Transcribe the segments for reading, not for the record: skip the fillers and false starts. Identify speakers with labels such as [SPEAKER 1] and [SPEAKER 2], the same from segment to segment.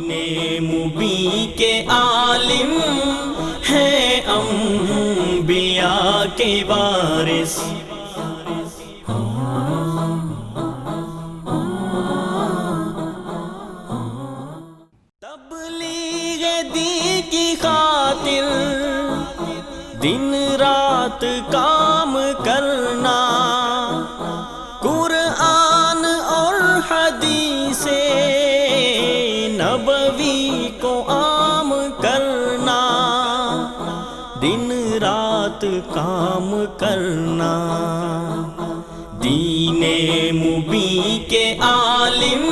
[SPEAKER 1] دین مبین کے عالم ہیں انبیاء کے وارث، تبلیغ دین کی خاطر دن رات کام کرنا، قرآن اور حدیث نبوی کو عام کرنا، دن رات کام کرنا، دین مبین کے عالم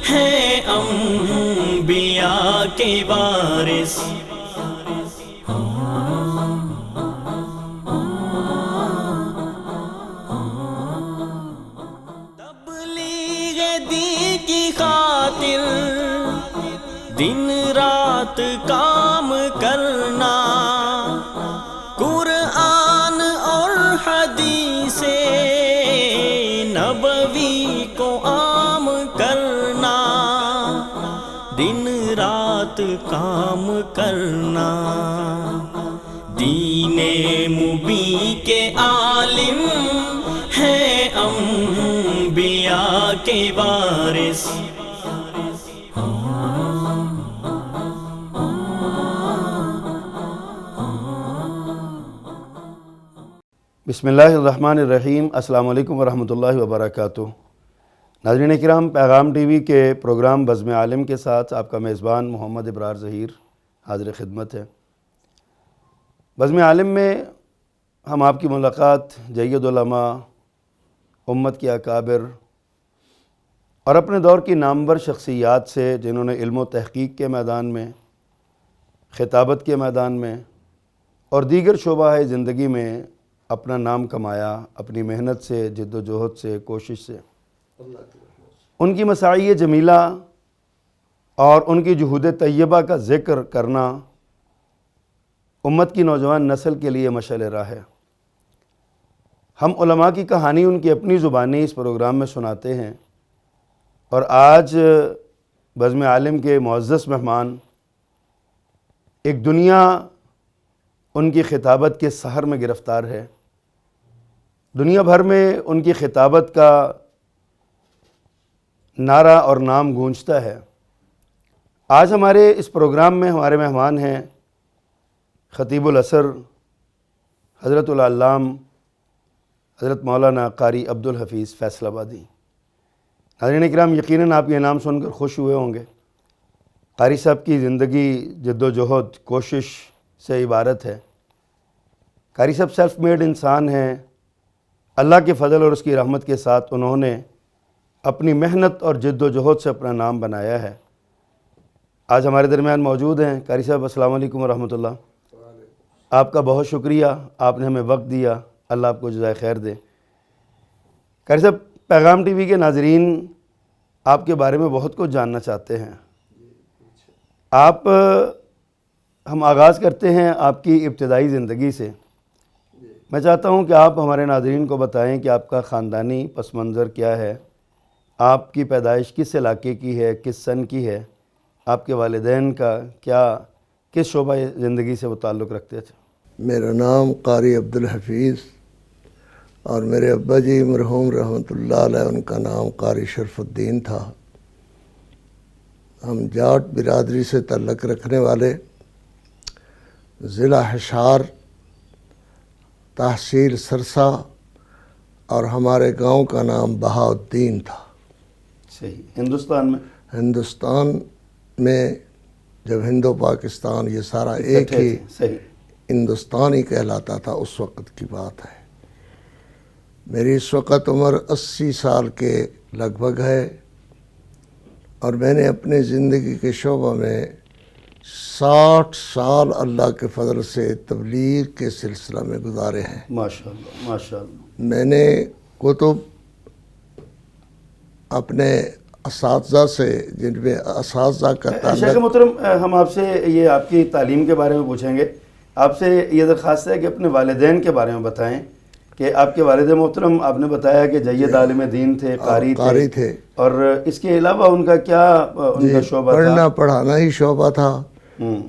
[SPEAKER 1] ہیں انبیاء کے وارث، تبلیغ دین کی خاطر دن رات کام کرنا، قرآن اور حدیث نبوی کو عام کرنا، دن رات کام کرنا، دین مبین کے عالم ہیں انبیاء کے وارث۔
[SPEAKER 2] بسم اللہ الرحمن الرحیم۔ السلام علیکم ورحمۃ اللہ وبرکاتہ۔ ناظرین کرام، پیغام ٹی وی کے پروگرام بزم عالم کے ساتھ آپ کا میزبان محمد ابرار ظہیر حاضر خدمت ہے۔ بزم عالم میں ہم آپ کی ملاقات جید علماء، امت کے اکابر اور اپنے دور کی نامور شخصیات سے جنہوں نے علم و تحقیق کے میدان میں، خطابت کے میدان میں اور دیگر شعبہ زندگی میں اپنا نام کمایا، اپنی محنت سے، جد و جہد سے، کوشش سے۔ ان کی مساعی جمیلہ اور ان کی جہود طیبہ کا ذکر کرنا امت کی نوجوان نسل کے لیے مشعل راہ ہے۔ ہم علماء کی کہانی ان کی اپنی زبانی اس پروگرام میں سناتے ہیں، اور آج بزم عالم کے معزز مہمان ایک دنیا ان کی خطابت کے سحر میں گرفتار ہے۔ دنیا بھر میں ان کی خطابت کا نعرہ اور نام گونجتا ہے۔ آج ہمارے اس پروگرام میں ہمارے مہمان ہیں خطیب العصر حضرت العلام حضرت مولانا قاری عبدالحفیظ فیصل آبادی۔ ناظرین کرام، یقیناً آپ یہ نام سن کر خوش ہوئے ہوں گے۔ قاری صاحب کی زندگی جد و جہد، کوشش سے عبارت ہے۔ قاری صاحب سیلف میڈ انسان ہیں۔ اللہ کے فضل اور اس کی رحمت کے ساتھ انہوں نے اپنی محنت اور جد و جہد سے اپنا نام بنایا ہے۔ آج ہمارے درمیان موجود ہیں۔ قاری صاحب السلام علیکم ورحمۃ اللہ۔ آپ کا بہت شکریہ، آپ نے ہمیں وقت دیا، اللہ آپ کو جزائے خیر دے۔ قاری صاحب، پیغام ٹی وی کے ناظرین آپ کے بارے میں بہت کچھ جاننا چاہتے ہیں۔ ہم آغاز کرتے ہیں آپ کی ابتدائی زندگی سے۔ میں چاہتا ہوں کہ آپ ہمارے ناظرین کو بتائیں کہ آپ کا خاندانی پس منظر کیا ہے، آپ کی پیدائش کس علاقے کی ہے، کس سن کی ہے، آپ کے والدین کا کس شعبہ زندگی سے وہ تعلق رکھتے تھے؟
[SPEAKER 3] میرا نام قاری عبدالحفیظ اور میرے ابا جی مرحوم رحمۃ اللہ علیہ، ان کا نام قاری شرف الدین تھا۔ ہم جاٹ برادری سے تعلق رکھنے والے، ضلع حشار، تحصیل سرسا، اور ہمارے گاؤں کا نام بہاؤالدین تھا۔
[SPEAKER 2] صحیح۔ ہندوستان
[SPEAKER 3] میں جب ہندو پاکستان یہ سارا ایک ہی ہندوستان ہی کہلاتا تھا، اس وقت کی بات ہے۔ میری اس وقت عمر 80 سال کے لگ بھگ ہے، اور میں نے اپنی زندگی کے شعبہ میں 60 سال اللہ کے فضل سے تبلیغ کے سلسلہ میں گزارے ہیں۔
[SPEAKER 2] ماشاءاللہ ماشاءاللہ۔
[SPEAKER 3] میں نے کتب اپنے اساتذہ سے، جن میں اساتذہ کا تعلق،
[SPEAKER 2] شیخ محترم، ہم آپ سے یہ آپ کی تعلیم کے بارے میں پوچھیں گے۔ آپ سے یہ درخواست ہے کہ اپنے والدین کے بارے میں بتائیں کہ آپ کے والد محترم آپ نے بتایا کہ جید عالم دین تھے، قاری
[SPEAKER 3] تھے،
[SPEAKER 2] اور اس کے علاوہ ان کا کیا ان کا شعبہ تھا؟
[SPEAKER 3] پڑھنا پڑھانا ہی شعبہ تھا۔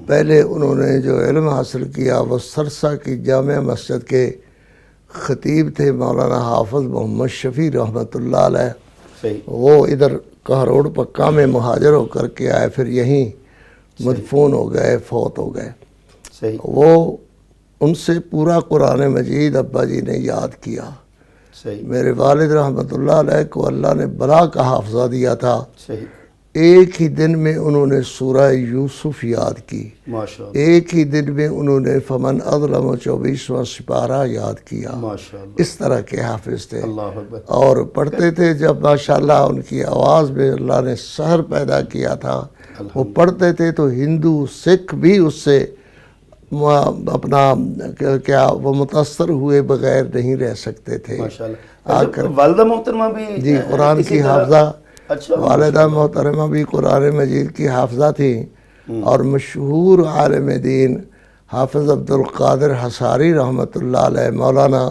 [SPEAKER 3] پہلے انہوں نے جو علم حاصل کیا وہ سرسا کی جامع مسجد کے خطیب تھے مولانا حافظ محمد شفیع رحمۃ اللہ علیہ۔
[SPEAKER 2] صحیح۔
[SPEAKER 3] وہ ادھر کہروڑ پکا میں مہاجر ہو کر کے آئے، پھر یہیں مدفون ہو گئے، فوت ہو گئے۔
[SPEAKER 2] صحیح۔
[SPEAKER 3] وہ ان سے پورا قرآن مجید ابا جی نے یاد کیا۔
[SPEAKER 2] صحیح۔
[SPEAKER 3] میرے والد رحمۃ اللہ علیہ کو اللہ نے بلا کا حافظہ دیا تھا۔
[SPEAKER 2] صحیح۔
[SPEAKER 3] ایک ہی دن میں انہوں نے سورہ یوسف یاد کی،
[SPEAKER 2] ماشاءاللہ،
[SPEAKER 3] ایک ہی دن میں انہوں نے فمن اظلم 24واں سپارہ یاد کیا۔
[SPEAKER 2] ماشاءاللہ،
[SPEAKER 3] اس طرح کے حافظ تھے،
[SPEAKER 2] اللہ اکبر۔
[SPEAKER 3] اور پڑھتے تھے جب ماشاءاللہ ان کی آواز میں اللہ نے سحر پیدا کیا تھا، وہ پڑھتے تھے تو ہندو سکھ بھی اس سے اپنا کیا وہ متاثر ہوئے بغیر نہیں رہ سکتے تھے۔
[SPEAKER 2] ماشاءاللہ۔ والدہ محترمہ بھی
[SPEAKER 3] جی قرآن کی حافظہ،
[SPEAKER 2] اچھا،
[SPEAKER 3] والدہ محترمہ بھی قرآن مجید کی حافظہ تھیں، اور مشہور عالم دین حافظ عبد القادر حصاری رحمۃ اللہ علیہ، مولانا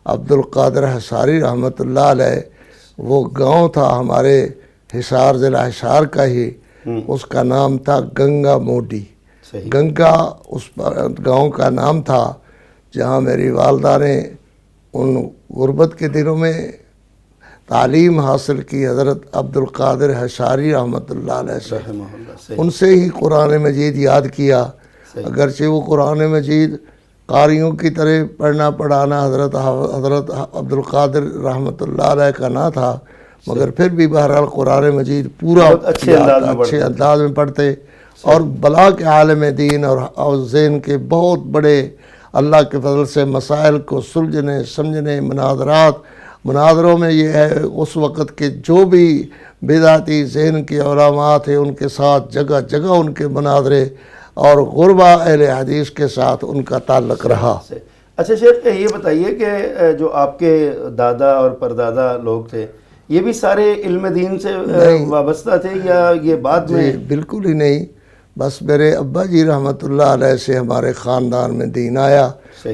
[SPEAKER 3] عبد القادر حصاری رحمۃ اللہ علیہ، وہ گاؤں تھا ہمارے حصار ضلع حصار کا ہی، اس کا نام تھا گنگا موڈی۔ گنگا اس گاؤں کا نام تھا جہاں میری والدہ نے ان غربت کے دنوں میں تعلیم حاصل کی حضرت عبد القادر حصاری رحمۃ اللہ علیہ سے۔ ان سے ہی قرآن مجید یاد کیا، اگرچہ وہ قرآن مجید قاریوں کی طرح پڑھنا پڑھانا حضرت عبد القادر رحمۃ اللہ علیہ کا نہ تھا، مگر پھر بھی بہرحال قرآن مجید پورا اچھے انداز میں پڑھتے، اور بلا کے عالم دین اور ذہن کے بہت بڑے اللہ کے فضل سے مسائل کو سلجھنے سمجھنے، مناظروں میں یہ ہے اس وقت کے جو بھی بدعتی ذہن کے علماء تھے ان کے ساتھ جگہ جگہ ان کے مناظرے، اور غربا اہل حدیث کے ساتھ ان کا تعلق رہا۔
[SPEAKER 2] اچھا شیخ، یہ بتائیے کہ جو آپ کے دادا اور پردادا لوگ تھے یہ بھی سارے علم دین سے وابستہ تھے یا یہ بعد میں؟
[SPEAKER 3] جی بالکل ہی نہیں، بس میرے ابا جی رحمۃ اللہ علیہ سے ہمارے خاندان میں دین آیا۔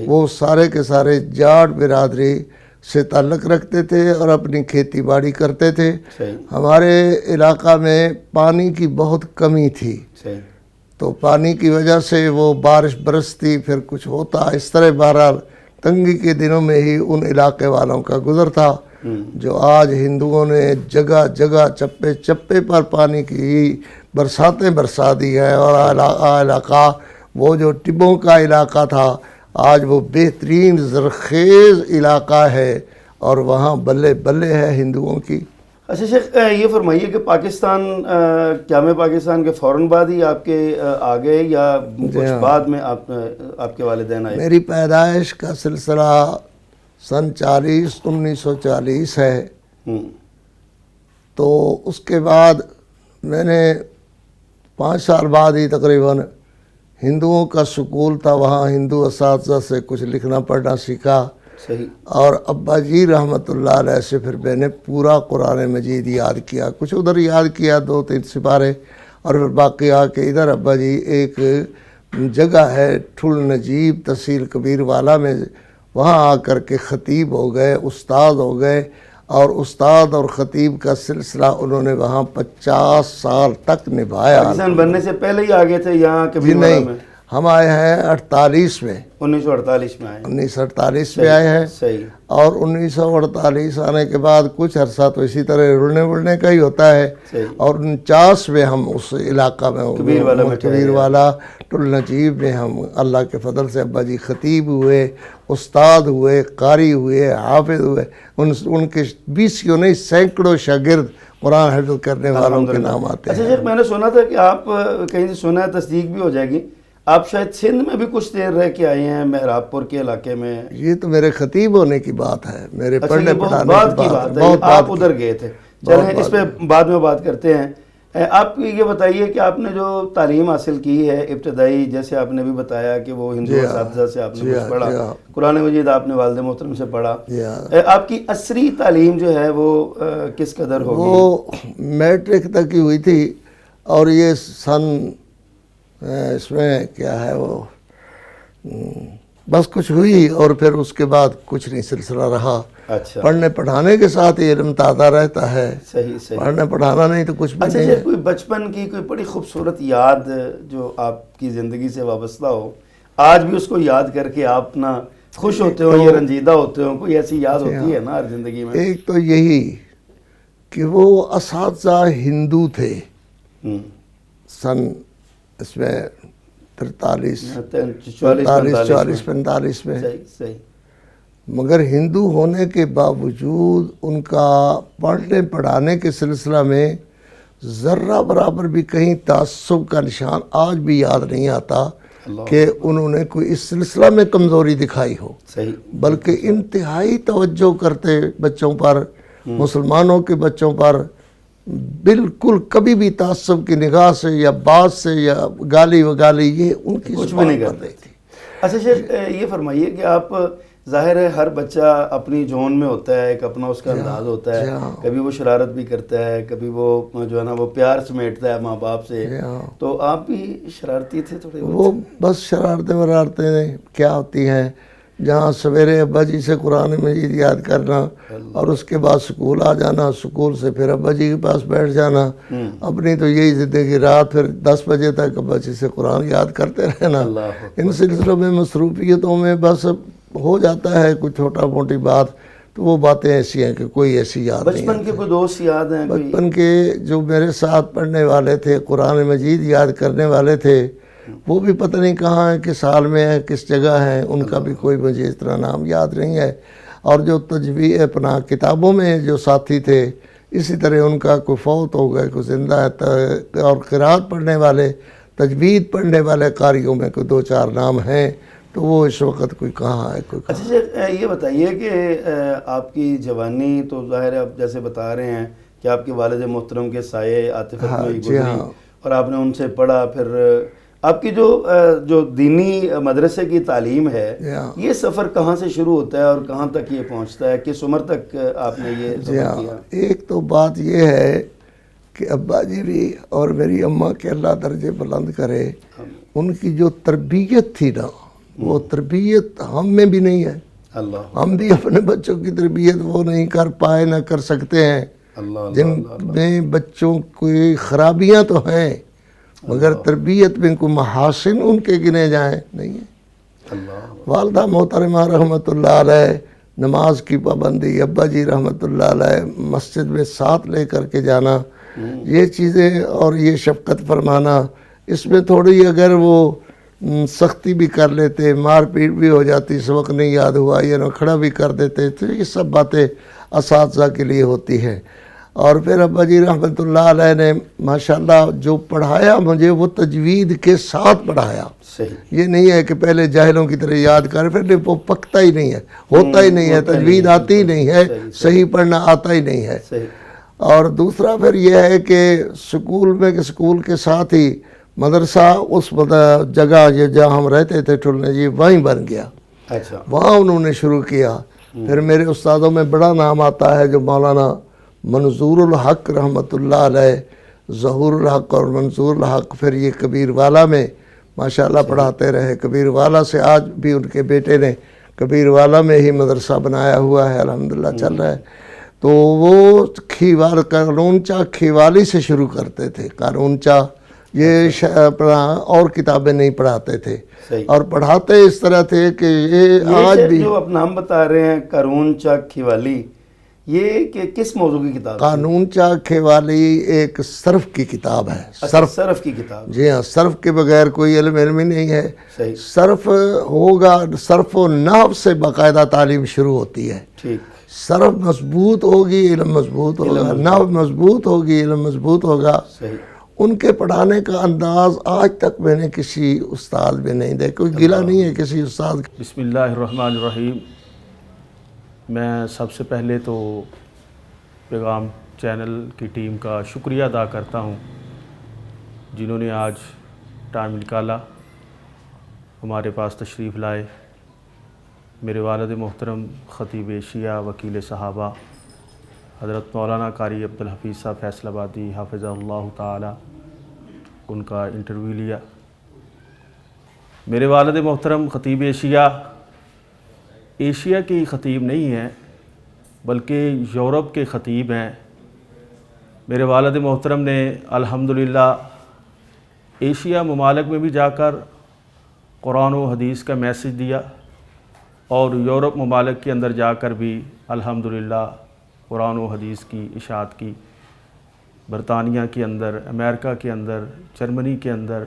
[SPEAKER 3] وہ سارے کے سارے جاٹ برادری سے تعلق رکھتے تھے اور اپنی کھیتی باڑی کرتے تھے۔ ہمارے علاقہ میں پانی کی بہت کمی تھی، تو پانی کی وجہ سے وہ بارش برستی پھر کچھ ہوتا، اس طرح بہرحال تنگی کے دنوں میں ہی ان علاقے والوں کا گزر تھا۔ جو آج ہندوؤں نے جگہ جگہ چپے چپے پر پانی کی برساتیں برسا دی ہے، اور علاقہ وہ جو ٹبوں کا علاقہ تھا آج وہ بہترین زرخیز علاقہ ہے، اور وہاں بلے بلے ہے ہندوؤں کی۔
[SPEAKER 2] اچھا شیخ، یہ فرمائیے کہ پاکستان قیام پاکستان کے فوراً بعد ہی آپ کے آ گئے یا کچھ بعد میں آپ کے والدین آئے؟
[SPEAKER 3] میری پیدائش کا سلسلہ سن 1940 ہے، تو اس کے بعد میں نے 5 سال بعد ہی تقریباً ہندوؤں کا سکول تھا، وہاں ہندو اساتذہ سے کچھ لکھنا پڑھنا سیکھا، اور ابا جی رحمۃ اللہ علیہ سے پھر میں نے پورا قرآن مجید یاد کیا، کچھ ادھر یاد کیا 2-3 سپارے، اور پھر باقی آ کے ادھر ابا جی ایک جگہ ہے ٹھل نجیب تحصیل کبیر والا میں، وہاں آ کر کے خطیب ہو گئے، استاد ہو گئے، اور استاد اور خطیب کا سلسلہ انہوں نے وہاں 50 سال تک نبھایا۔
[SPEAKER 2] پاکستان بننے سے پہلے ہی آگے تھے یہاں کبیر والا میں؟
[SPEAKER 3] ہم آئے ہیں 48 میں،
[SPEAKER 2] 1948 میں آئے،
[SPEAKER 3] 1948 میں آئے ہیں، اور 1948 آنے کے بعد کچھ عرصہ تو اسی طرح رلنے کا ہی ہوتا ہے، اور 49 میں ہم اس علاقہ میں کبیر والا ٹل نجیب میں ہم اللہ کے فضل سے ابا جی خطیب ہوئے، استاد ہوئے، قاری ہوئے، حافظ ہوئے، ان کے 20 نہیں سینکڑوں شاگرد قرآن حفظ کرنے والوں کے نام آتے ہیں۔
[SPEAKER 2] اچھا شیخ، میں نے سنا تھا کہ آپ کہیں سے سنا ہے، تصدیق بھی ہو جائے گی، آپ شاید سندھ میں بھی کچھ دیر رہ کے آئے ہیں، مہراب پور کے علاقے میں۔
[SPEAKER 3] یہ تو میرے خطیب ہونے کی بات ہے، میرے پڑھنے پڑھانے
[SPEAKER 2] کی بات ہے، آپ ادھر گئے تھے۔ چلیں اس پہ بعد میں بات کرتے ہیں۔ آپ یہ بتائیے کہ آپ نے جو تعلیم حاصل کی ہے ابتدائی، جیسے آپ نے بھی بتایا کہ وہ ہندو اساتذہ سے آپ نے کچھ پڑھا، قرآن مجید آپ نے والد محترم سے پڑھا، آپ کی عصری تعلیم جو ہے وہ کس قدر ہوگی؟
[SPEAKER 3] وہ میٹرک تک کی ہوئی تھی، اور یہ سن اس میں کیا ہے وہ بس کچھ ہوئی اور پھر اس کے بعد کچھ نہیں سلسلہ رہا.
[SPEAKER 2] اچھا
[SPEAKER 3] پڑھنے پڑھانے کے ساتھ ہی علم تازہ رہتا ہے.
[SPEAKER 2] صحیح صحیح.
[SPEAKER 3] پڑھنا پڑھانا نہیں تو کچھ بھی
[SPEAKER 2] اچھا
[SPEAKER 3] نہیں.
[SPEAKER 2] جی، کوئی بچپن کی کوئی بڑی خوبصورت یاد جو آپ کی زندگی سے وابستہ ہو، آج بھی اس کو یاد کر کے آپ نا خوش ہوتے ہو یا رنجیدہ ہوتے ہو؟ کوئی ایسی یاد ہوتی ہے نا ہر زندگی میں.
[SPEAKER 3] ایک تو یہی کہ وہ اساتذہ ہندو تھے سن اس میں 43 44 45 میں،
[SPEAKER 2] صحیح صحیح.
[SPEAKER 3] مگر ہندو ہونے کے باوجود ان کا پڑھنے پڑھانے کے سلسلہ میں ذرہ برابر بھی کہیں تعصب کا نشان آج بھی یاد نہیں آتا کہ انہوں نے کوئی اس سلسلہ میں کمزوری دکھائی ہو.
[SPEAKER 2] صحیح.
[SPEAKER 3] بلکہ انتہائی توجہ کرتے بچوں پر، مسلمانوں کے بچوں پر. بالکل کبھی بھی تعصب کی نگاہ سے یا بات سے یا گالی وگالی یہ ان کی
[SPEAKER 2] کچھ بھی نہیں کرتے تھے. اچھا شیخ یہ فرمائیے کہ آپ، ظاہر ہے ہر بچہ اپنی زون میں ہوتا ہے، ایک اپنا اس کا انداز ہوتا ہے. کبھی وہ شرارت بھی کرتا ہے، کبھی وہ جو ہے نا وہ پیار سمیٹتا ہے ماں باپ سے. تو آپ بھی شرارتی تھے تھوڑے؟
[SPEAKER 3] وہ بس شرارتیں کیا ہوتی ہیں، جہاں سویرے ابا جی سے قرآن مجید یاد کرنا اور اس کے بعد سکول آ جانا، سکول سے پھر ابا جی کے پاس بیٹھ جانا. اپنی تو یہی زندگی، رات پھر 10 بجے تک ابا جی سے قرآن یاد کرتے رہنا. ان سلسلوں میں مصروفیتوں میں بس ہو جاتا ہے کوئی چھوٹا موٹی بات، تو وہ باتیں ایسی ہیں کہ کوئی ایسی یاد نہیں.
[SPEAKER 2] بچپن کے کوئی دوست یاد ہیں؟
[SPEAKER 3] بچپن کے جو میرے ساتھ پڑھنے والے تھے، قرآن مجید یاد کرنے والے تھے، وہ بھی پتہ نہیں کہاں ہیں، کس حال میں ہیں، کس جگہ ہیں، ان کا بھی کوئی مجھے اس طرح نام یاد نہیں ہے. اور جو تجوید اپنا کتابوں میں جو ساتھی تھے، اسی طرح ان کا کوئی فوت ہو گئے، کوئی زندہ ہے. اور قرات پڑھنے والے، تجوید پڑھنے والے قاریوں میں کوئی 2-4 نام ہیں، تو وہ اس وقت کوئی کہاں ہے کوئی کہاں.
[SPEAKER 2] اچھا یہ بتائیے کہ آپ کی جوانی تو ظاہر ہے آپ جیسے بتا رہے ہیں کہ آپ کے والد محترم کے سائے عاطفت میں گزری اور آپ نے ان سے پڑھا. پھر آپ کی جو دینی مدرسے کی تعلیم ہے، یہ سفر کہاں سے شروع ہوتا ہے اور کہاں تک یہ پہنچتا ہے؟ کس عمر تک آپ نے یہ سفر کیا؟
[SPEAKER 3] ایک تو بات یہ ہے کہ ابا جی بھی اور میری اماں کے اللہ درجے بلند کرے، ان کی جو تربیت تھی نا، وہ تربیت ہم میں بھی نہیں ہے. ہم بھی اپنے بچوں کی تربیت وہ نہیں کر پائے، نہ کر سکتے ہیں. جن میں بچوں کی خرابیاں تو ہیں، مگر تربیت میں کوئی محاسن ان کے گنے جائیں نہیں ہے. والدہ محترمہ رحمۃ اللہ علیہ، نماز کی پابندی، ابا جی رحمۃ اللہ علیہ مسجد میں ساتھ لے کر کے جانا، یہ چیزیں اور یہ شفقت فرمانا، اس میں تھوڑی اگر وہ سختی بھی کر لیتے، مار پیٹ بھی ہو جاتی، اس وقت نہیں یاد ہوا، یا کھڑا بھی کر دیتے، تو یہ سب باتیں اساتذہ کے لیے ہوتی ہیں. اور پھر ابا جی رحمۃ اللہ علیہ نے ماشاءاللہ جو پڑھایا مجھے، وہ تجوید کے ساتھ پڑھایا. یہ نہیں ہے کہ پہلے جاہلوں کی طرح یاد کر، پھر وہ پکتا ہی نہیں ہے، ہوتا ہی نہیں ہے، تجوید آتی ہی نہیں ہے، صحیح پڑھنا آتا ہی نہیں ہے. اور دوسرا پھر یہ ہے کہ سکول کے ساتھ ہی مدرسہ اس جگہ جہاں ہم رہتے تھے ٹھلنے جی، وہیں بن گیا. وہاں انہوں نے شروع کیا. پھر میرے استادوں میں بڑا نام آتا ہے جو مولانا منظور الحق رحمۃ اللہ علیہ، ظہور الحق اور منظور الحق. پھر یہ کبیر والا میں ماشاءاللہ پڑھاتے رہے. کبیر والا سے آج بھی ان کے بیٹے نے کبیر والا میں ہی مدرسہ بنایا ہوا ہے، الحمدللہ چل رہا ہے. تو وہ قانونچہ کھیوالی سے شروع کرتے تھے. قانونچہ یہ اور کتابیں نہیں پڑھاتے تھے، اور پڑھاتے اس طرح تھے کہ یہ آج بھی
[SPEAKER 2] جو آپ نام بتا رہے ہیں قانونچہ کھیوالی، یہ کہ کس موضوع کی کتاب؟
[SPEAKER 3] قانونچہ کھیوالی ایک صرف کی کتاب ہے.
[SPEAKER 2] صرف کی کتاب؟
[SPEAKER 3] جی ہاں، صرف کے بغیر کوئی علم ہی نہیں ہے. صرف ہوگا، صرف و نحو سے باقاعدہ تعلیم شروع ہوتی ہے. صرف مضبوط ہوگی، علم مضبوط ہوگا، نحو مضبوط ہوگی، علم مضبوط ہوگا. ان کے پڑھانے کا انداز آج تک میں نے کسی استاد میں نہیں دیکھا. کوئی گلہ نہیں ہے کسی استاد.
[SPEAKER 4] بسم اللہ الرحمن الرحیم. میں سب سے پہلے تو پیغام چینل کی ٹیم کا شکریہ ادا کرتا ہوں، جنہوں نے آج ٹائم نکالا، ہمارے پاس تشریف لائے. میرے والد محترم خطیب ایشیا، وکیل صحابہ حضرت مولانا قاری عبدالحفیظ صاحب فیصل آبادی حافظہ اللہ تعالی، ان کا انٹرویو لیا. میرے والد محترم خطیب ایشیا ایشیا کی خطیب نہیں ہیں بلکہ یورپ کے خطیب ہیں۔ میرے والد محترم نے الحمدللہ ایشیا ممالک میں بھی جا کر قرآن و حدیث کا میسج دیا، اور یورپ ممالک کے اندر جا کر بھی الحمدللہ قرآن و حدیث کی اشاعت کی۔ برطانیہ کے اندر، امریکہ کے اندر، جرمنی کے اندر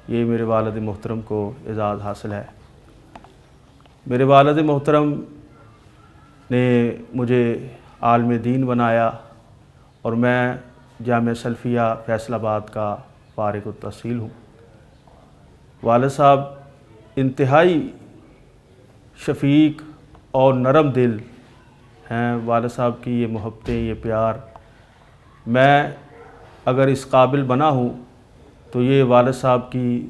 [SPEAKER 4] یہ میرے والد محترم کو اعزاز حاصل ہے۔ میرے والد محترم نے مجھے عالم دین بنایا، اور میں جامعہ سلفیہ فیصل آباد کا فارغ التحصیل ہوں۔ والد صاحب انتہائی شفیق اور نرم دل ہیں۔ والد صاحب کی یہ محبتیں، یہ پیار، میں اگر اس قابل بنا ہوں تو یہ والد صاحب کی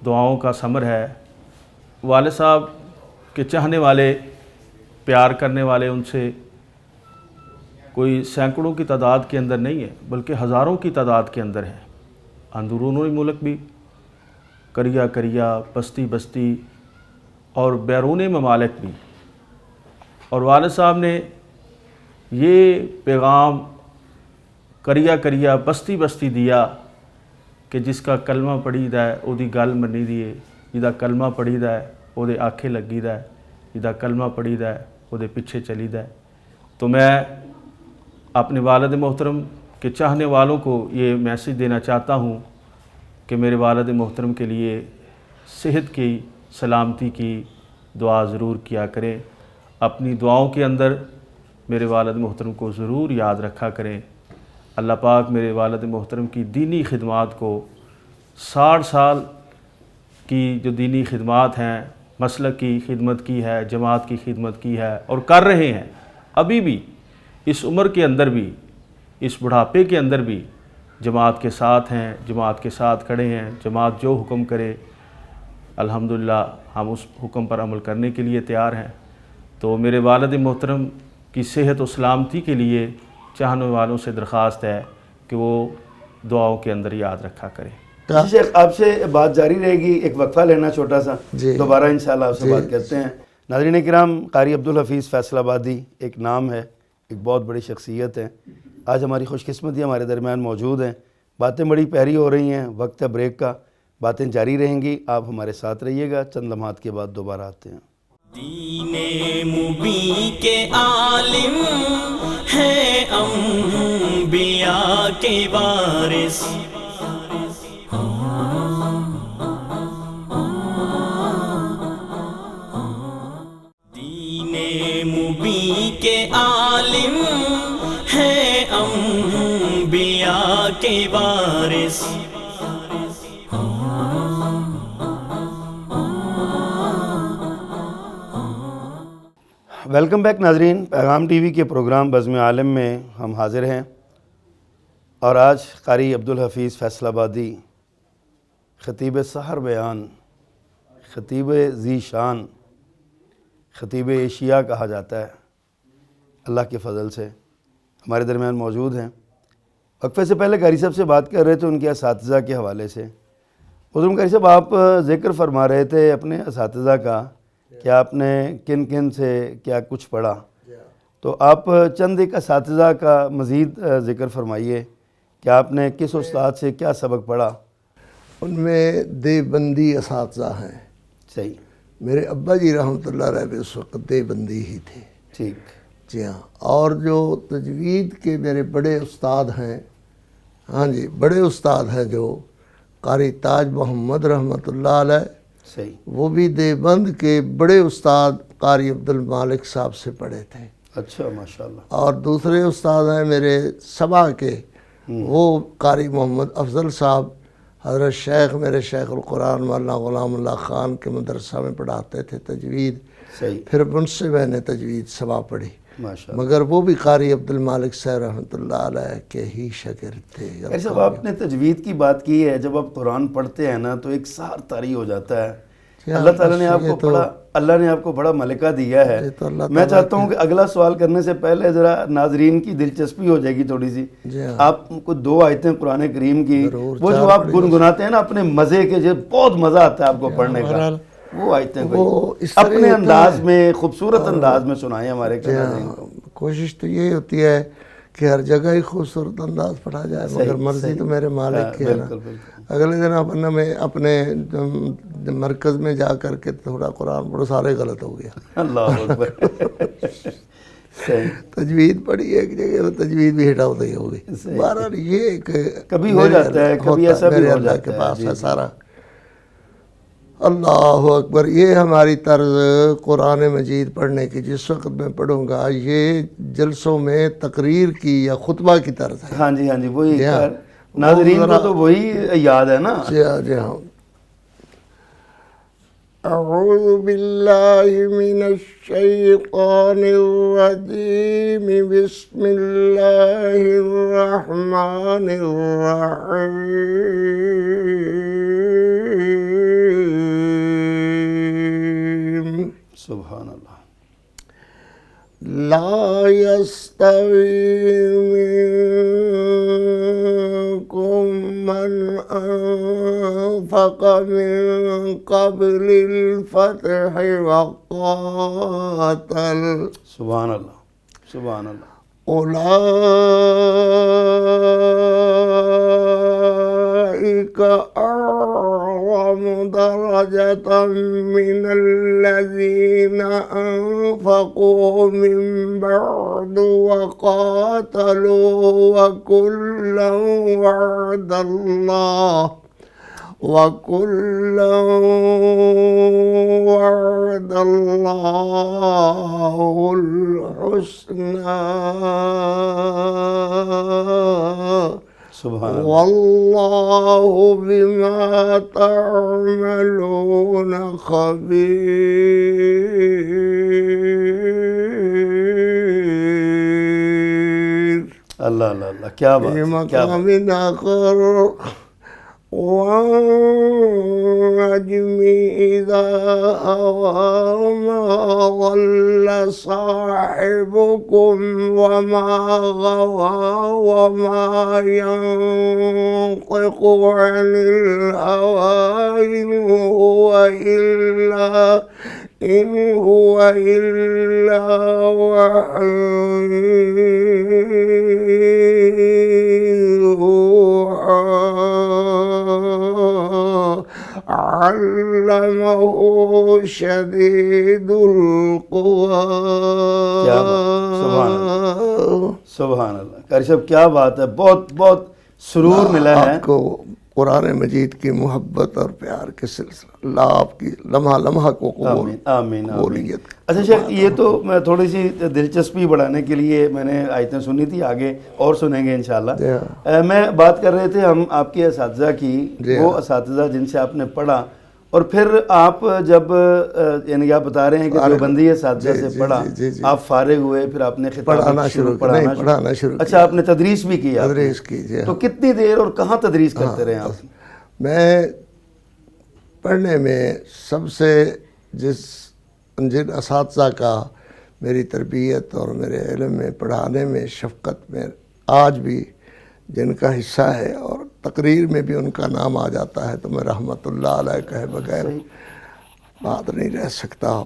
[SPEAKER 4] دعاؤں کا ثمر ہے۔ والد صاحب کے چاہنے والے، پیار کرنے والے ان سے کوئی سینکڑوں کی تعداد کے اندر نہیں ہے بلکہ ہزاروں کی تعداد کے اندر ہیں، اندرونی ملک بھی، کریا کریا، بستی بستی، اور بیرون ممالک بھی۔ اور والد صاحب نے یہ پیغام کریا کریا، بستی بستی دیا کہ جس کا کلمہ پڑھی دا ہے وہ دی گل منی دی ہے، جدا کلمہ پڑھی دا ہے وہ دے آنکھیں لگی دا ہے، جدا کلمہ پڑھی دا ہے وہ دے پیچھے چلی دا ہے۔ تو میں اپنے والد محترم کے چاہنے والوں کو یہ میسج دینا چاہتا ہوں کہ میرے والد محترم کے لیے صحت کی، سلامتی کی دعا ضرور کیا کریں۔ اپنی دعاؤں کے اندر میرے والد محترم کو ضرور یاد رکھا کریں۔ اللہ پاک میرے والد محترم کی دینی خدمات کو، 60 سال کی جو دینی خدمات ہیں، مسلک کی خدمت کی ہے، جماعت کی خدمت کی ہے اور کر رہے ہیں، ابھی بھی اس عمر کے اندر بھی، اس بڑھاپے کے اندر بھی جماعت کے ساتھ ہیں، جماعت کے ساتھ کھڑے ہیں۔ جماعت جو حکم کرے الحمدللہ ہم اس حکم پر عمل کرنے کے لیے تیار ہیں۔ تو میرے والد محترم کی صحت و سلامتی کے لیے چاہنے والوں سے درخواست ہے کہ وہ دعاؤں کے اندر یاد رکھا کریں۔
[SPEAKER 2] جی شیخ، آپ سے بات جاری رہے گی، ایک وقفہ لینا چھوٹا سا، دوبارہ انشاءاللہ آپ سے بات کرتے ہیں۔ ناظرین کرام، قاری عبدالحفیظ فیصل آبادی ایک نام ہے، ایک بہت بڑی شخصیت ہے۔ آج ہماری خوش قسمتی ہمارے درمیان موجود ہیں، باتیں بڑی پیاری ہو رہی ہیں، وقت ہے بریک کا، باتیں جاری رہیں گی، آپ ہمارے ساتھ رہیے گا، چند لمحات کے بعد دوبارہ آتے ہیں۔
[SPEAKER 1] دین مبین کے عالم ہیں انبیاء کے وارث، دین مبین کے عالم ہیں انبیاء کے وارث،
[SPEAKER 2] ویلکم بیک ناظرین، پیغام ٹی وی کے پروگرام بزم عالم میں ہم حاضر ہیں، اور آج قاری عبدالحفیظ فیصل آبادی، خطیب سحر بیان، خطیب ذی شان، خطیب ایشیا کہا جاتا ہے، اللہ کے فضل سے ہمارے درمیان موجود ہیں۔ وقفے سے پہلے قاری صاحب سے بات کر رہے تھے ان کے اساتذہ کے حوالے سے۔ حضرت قاری صاحب، آپ ذکر فرما رہے تھے اپنے اساتذہ کا کہ آپ نے کن کن سے کیا کچھ پڑھا، تو آپ چند ایک اساتذہ کا مزید ذکر فرمائیے کہ آپ نے کس استاد سے کیا سبق پڑھا۔
[SPEAKER 3] ان میں دیوبندی اساتذہ ہیں۔
[SPEAKER 2] صحیح،
[SPEAKER 3] میرے ابا جی رحمۃ اللہ علیہ بھی اس وقت دیوبندی ہی تھے۔
[SPEAKER 2] ٹھیک،
[SPEAKER 3] جی ہاں، اور جو تجوید کے میرے بڑے استاد ہیں، ہاں جی، بڑے استاد ہیں، جو قاری تاج محمد رحمۃ اللہ علیہ،
[SPEAKER 2] صحیح،
[SPEAKER 3] وہ بھی دیوبند کے بڑے استاد قاری عبدالمالک صاحب سے پڑھے تھے۔
[SPEAKER 2] اچھا، ماشاءاللہ۔
[SPEAKER 3] اور دوسرے استاد ہیں میرے سبا کے، وہ قاری محمد افضل صاحب، حضرت شیخ، میرے شیخ القرآن مولانا غلام اللہ خان کے مدرسہ میں پڑھاتے تھے تجوید۔
[SPEAKER 2] صحیح،
[SPEAKER 3] پھر ان سے میں نے تجوید سبا پڑھی،
[SPEAKER 2] ماشاءاللہ۔
[SPEAKER 3] مگر وہ بھی قاری عبدالمالک صاحب رحمۃ اللہ علیہ کے ہی شاگرد تھے۔
[SPEAKER 2] قاری صاحب، آپ نے تجوید کی بات کی ہے، جب آپ قرآن پڑھتے ہیں نا تو ایک سار طاری ہو جاتا ہے۔ اللہ تعالیٰ نے آپ کو بڑا، اللہ نے آپ کو بڑا ملکہ دیا ہے۔ میں چاہتا ہوں کہ اگلا سوال کرنے سے پہلے ذرا ناظرین کی دلچسپی ہو جائے گی تھوڑی سی، آپ کو 2 آیتیں قرآن کریم کی، وہ جو آپ گنگناتے ہیں نا اپنے مزے کے، جو بہت مزہ آتا ہے آپ کو پڑھنے کا، وہ آیتیں
[SPEAKER 3] وہ اس
[SPEAKER 2] کوئی
[SPEAKER 3] طرح
[SPEAKER 2] اپنے
[SPEAKER 3] ہوتا
[SPEAKER 2] انداز
[SPEAKER 3] ہے۔
[SPEAKER 2] میں خوبصورت انداز میں سنائیں ہمارے ناظرین کو۔
[SPEAKER 3] کوشش تو یہی ہوتی ہے کہ ہر جگہ ہی خوبصورت انداز پڑھا جائے، مگر مرضی تو میرے مالک کی ہے نا۔
[SPEAKER 2] بالکل بالکل۔
[SPEAKER 3] اگلے دن اپنے مرکز میں جا کر کے تھوڑا قرآن پڑھو، سارے غلط ہو گیا۔
[SPEAKER 2] اللہ اکبر۔ صحیح۔
[SPEAKER 3] تجوید پڑھی ایک جگہ، تو تجوید بھی ہٹا ہوتا ہی ہو گئی۔ بہرحال یہ ایک
[SPEAKER 2] کبھی ہو جاتا ہے، کبھی ایسا بھی
[SPEAKER 3] میرے
[SPEAKER 2] ہو
[SPEAKER 3] اللہ
[SPEAKER 2] جاتا
[SPEAKER 3] کے
[SPEAKER 2] ہے۔
[SPEAKER 3] پاس ہے سارا۔ اللہ اکبر۔ یہ ہماری طرز قرآن مجید پڑھنے کی جس وقت میں پڑھوں گا، یہ جلسوں میں تقریر کی یا خطبہ کی طرز ہے۔
[SPEAKER 2] ہاں جی ہاں جی، وہی
[SPEAKER 3] جی ہاں۔
[SPEAKER 2] ناظرین کو تو وہی یاد ہے نا۔
[SPEAKER 3] جی ہاں۔ اعوذ باللہ من الشیطان الرجیم، بسم اللہ الرحمن الرحیم۔
[SPEAKER 2] سبحان اللہ۔
[SPEAKER 3] لا يستوي منكم من أنفق من قبل الفتح وقاتل،
[SPEAKER 2] سبحان اللہ سبحان اللہ۔
[SPEAKER 3] أولئك أعظم درجة من الذين أنفقوا من بعد وقاتلوا، وكلا وعد الله الحسنى،
[SPEAKER 2] سبحان اللہ۔
[SPEAKER 3] والله بما تعملون خبير۔
[SPEAKER 2] اللہ اللہ اللہ، کیا بات
[SPEAKER 3] في
[SPEAKER 2] ہے، کیا بات۔
[SPEAKER 3] مقام آخر، والنجم إذا هوى ما ضل صاحبكم وما غوى، وما ينطق عن الهوى، إن هو إلا وحي يوحى، علمه شدید القوى۔
[SPEAKER 2] کیا بات، سبحان اللہ سبحان اللہ۔ قاری صاحب کیا بات ہے، بہت بہت سرور ملا ہے
[SPEAKER 3] آپ کو قرآن مجید کی محبت اور پیار کے سلسلہ، اللہ آپ کی لمحہ لمحہ کو قبول
[SPEAKER 2] آمین آمین آمین۔
[SPEAKER 3] قبولیت۔
[SPEAKER 2] اچھا شیخ، یہ تو میں تھوڑی سی دلچسپی بڑھانے کے لیے میں نے آیتیں سنی تھی، آگے اور سنیں گے انشاءاللہ۔ میں بات کر رہے تھے ہم آپ کے اساتذہ کی، وہ اساتذہ جن سے آپ نے پڑھا، اور پھر آپ جب یعنی آپ بتا رہے ہیں کہ دیوبندی اساتذہ سے پڑھا، آپ فارغ ہوئے، پھر آپ نے
[SPEAKER 3] پڑھانا شروع
[SPEAKER 2] اچھا آپ نے تدریس بھی کی؟
[SPEAKER 3] تدریس کی،
[SPEAKER 2] تو کتنی دیر اور کہاں تدریس کرتے رہے آپ؟
[SPEAKER 3] میں پڑھنے میں سب سے جن اساتذہ کا میری تربیت اور میرے علم میں پڑھانے میں شفقت میں آج بھی جن کا حصہ ہے، اور تقریر میں بھی ان کا نام آ جاتا ہے، تو میں رحمت اللہ علیہ کہے بغیر بات نہیں رہ سکتا۔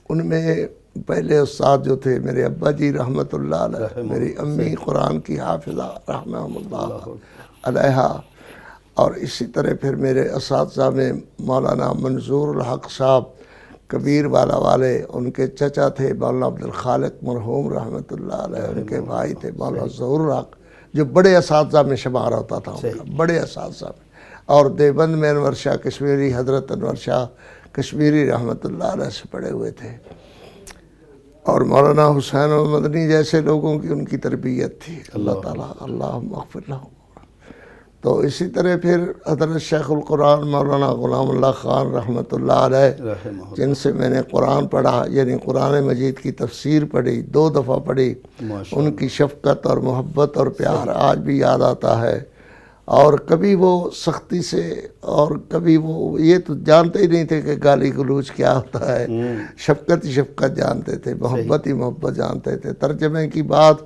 [SPEAKER 3] ان میں پہلے استاد جو تھے میرے ابا جی رحمت اللہ علیہ، میری امی قرآن کی حافظہ رحمۃ اللہ علیہ، اور اسی طرح پھر میرے اساتذہ میں مولانا منظور الحق صاحب کبیر والا والے، ان کے چچا تھے مولانا عبدالخالق مرحوم رحمۃ اللہ علیہ، ان کے بھائی تھے مولانا ظہور الحق، جو بڑے اساتذہ میں شمار ہوتا تھا ان کا، بڑے اساتذہ میں۔ اور دیوبند میں انور شاہ کشمیری، حضرت انور شاہ کشمیری رحمۃ اللہ علیہ سے پڑھے ہوئے تھے، اور مولانا حسین مدنی جیسے لوگوں کی ان کی تربیت تھی، اللہ تعالیٰ اللہم اغفر لہم۔ تو اسی طرح پھر حضرت شیخ القرآن مولانا غلام اللہ خان رحمۃ اللہ علیہ، جن سے میں نے قرآن پڑھا، یعنی قرآن مجید کی تفسیر پڑھی، 2 دفعہ پڑھی، ان کی شفقت اور محبت اور پیار آج بھی یاد آتا ہے۔ اور کبھی وہ سختی سے، اور کبھی وہ یہ تو جانتے ہی نہیں تھے کہ گالی گلوچ کیا ہوتا ہے، شفقت ہی شفقت جانتے تھے، محبت ہی محبت جانتے تھے۔ ترجمے کی بات،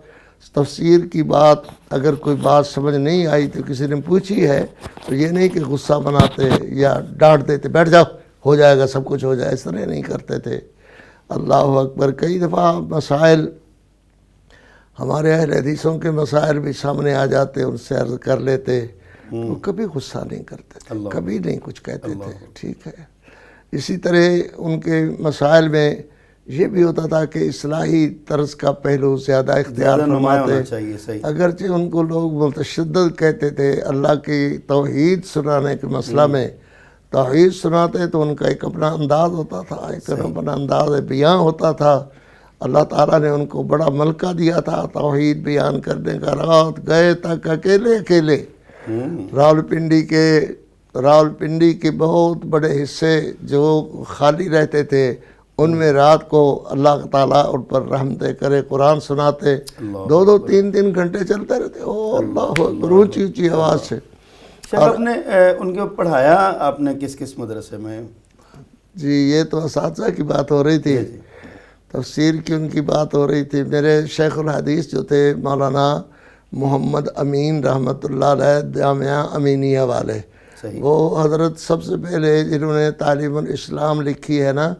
[SPEAKER 3] تفسیر کی بات، اگر کوئی بات سمجھ نہیں آئی تو کسی نے پوچھی ہے تو یہ نہیں کہ غصہ بناتے یا ڈانٹ دیتے، بیٹھ جاؤ ہو جائے گا، سب کچھ ہو جائے، اس طرح نہیں کرتے تھے۔ اللہ اکبر۔ کئی دفعہ مسائل ہمارے اہل حدیثوں کے مسائل بھی سامنے آ جاتے، ان سے عرض کر لیتے، وہ کبھی غصہ نہیں کرتے تھے، کبھی نہیں کچھ کہتے تھے، ٹھیک ہے۔ اسی طرح ان کے مسائل میں یہ بھی ہوتا تھا کہ اصلاحی طرز کا پہلو زیادہ اختیار فرماتے، اگرچہ ان کو لوگ متشدد کہتے تھے۔ اللہ کی توحید سنانے کے مسئلہ میں توحید سناتے تو ان کا ایک اپنا انداز ہوتا تھا، ایک اپنا انداز بیان ہوتا تھا۔ اللہ تعالیٰ نے ان کو بڑا ملکہ دیا تھا توحید بیان کرنے کا۔ رات گئے تک اکیلے راولپنڈی کے بہت بڑے حصے جو خالی رہتے تھے، ان میں رات کو اللہ تعالیٰ ان پر رحمتیں کرے قرآن سناتے، 2-2 3-3 گھنٹے چلتے رہتے، او اللہ اکبر، اونچی اونچی آواز سے۔
[SPEAKER 2] آپ نے ان کو پڑھایا آپ نے کس مدرسے میں؟
[SPEAKER 3] جی یہ تو اساتذہ کی بات ہو رہی تھی، تفسیر کی ان کی بات ہو رہی تھی۔ میرے شیخ الحدیث جو تھے مولانا محمد امین رحمۃ اللہ علیہ، جامعہ امینیہ والے، وہ حضرت سب سے پہلے جنہوں نے تعلیم الاسلام لکھی ہے نا،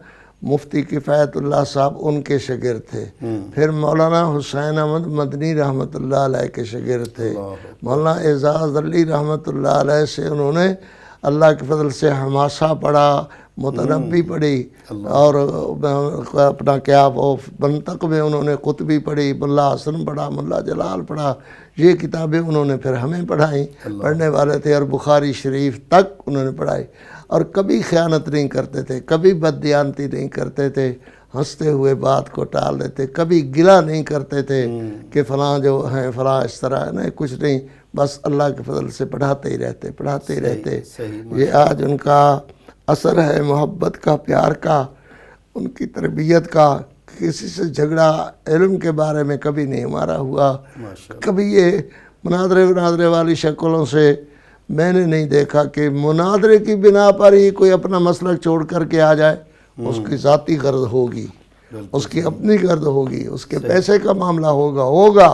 [SPEAKER 3] مفتی کفایت اللہ صاحب، ان کے شاگرد تھے۔ پھر مولانا حسین احمد مدنی رحمۃ اللہ علیہ کے شاگرد تھے۔ مولانا اعزاز علی رحمۃ اللہ علیہ سے انہوں نے اللہ کے فضل سے حماسہ پڑھا، متنبی پڑھی، اور اپنا کیا وہ منطق میں انہوں نے قطبی پڑھی، ملا حسن پڑھا، ملا جلال پڑھا۔ یہ کتابیں انہوں نے پھر ہمیں پڑھائیں، پڑھنے والے تھے، اور بخاری شریف تک انہوں نے پڑھائی۔ اور کبھی خیانت نہیں کرتے تھے، کبھی بددیانتی نہیں کرتے تھے، ہنستے ہوئے بات کو ٹال دیتے، کبھی گلہ نہیں کرتے تھے کہ فلاں جو ہیں فلاں اس طرح، نہیں کچھ نہیں، بس اللہ کے فضل سے پڑھاتے ہی رہتے۔ یہ آج ان کا اثر ہے محبت کا، پیار کا، ان کی تربیت کا۔ کسی سے جھگڑا علم کے بارے میں کبھی نہیں ہمارا ہوا، کبھی یہ مناظرے والی شکلوں سے میں نے نہیں دیکھا کہ مناظرے کی بنا پر ہی کوئی اپنا مسلک چھوڑ کر کے آ جائے۔ اس کی ذاتی غرض ہوگی، اس کی اپنی غرض ہوگی، اس کے پیسے کا معاملہ ہوگا،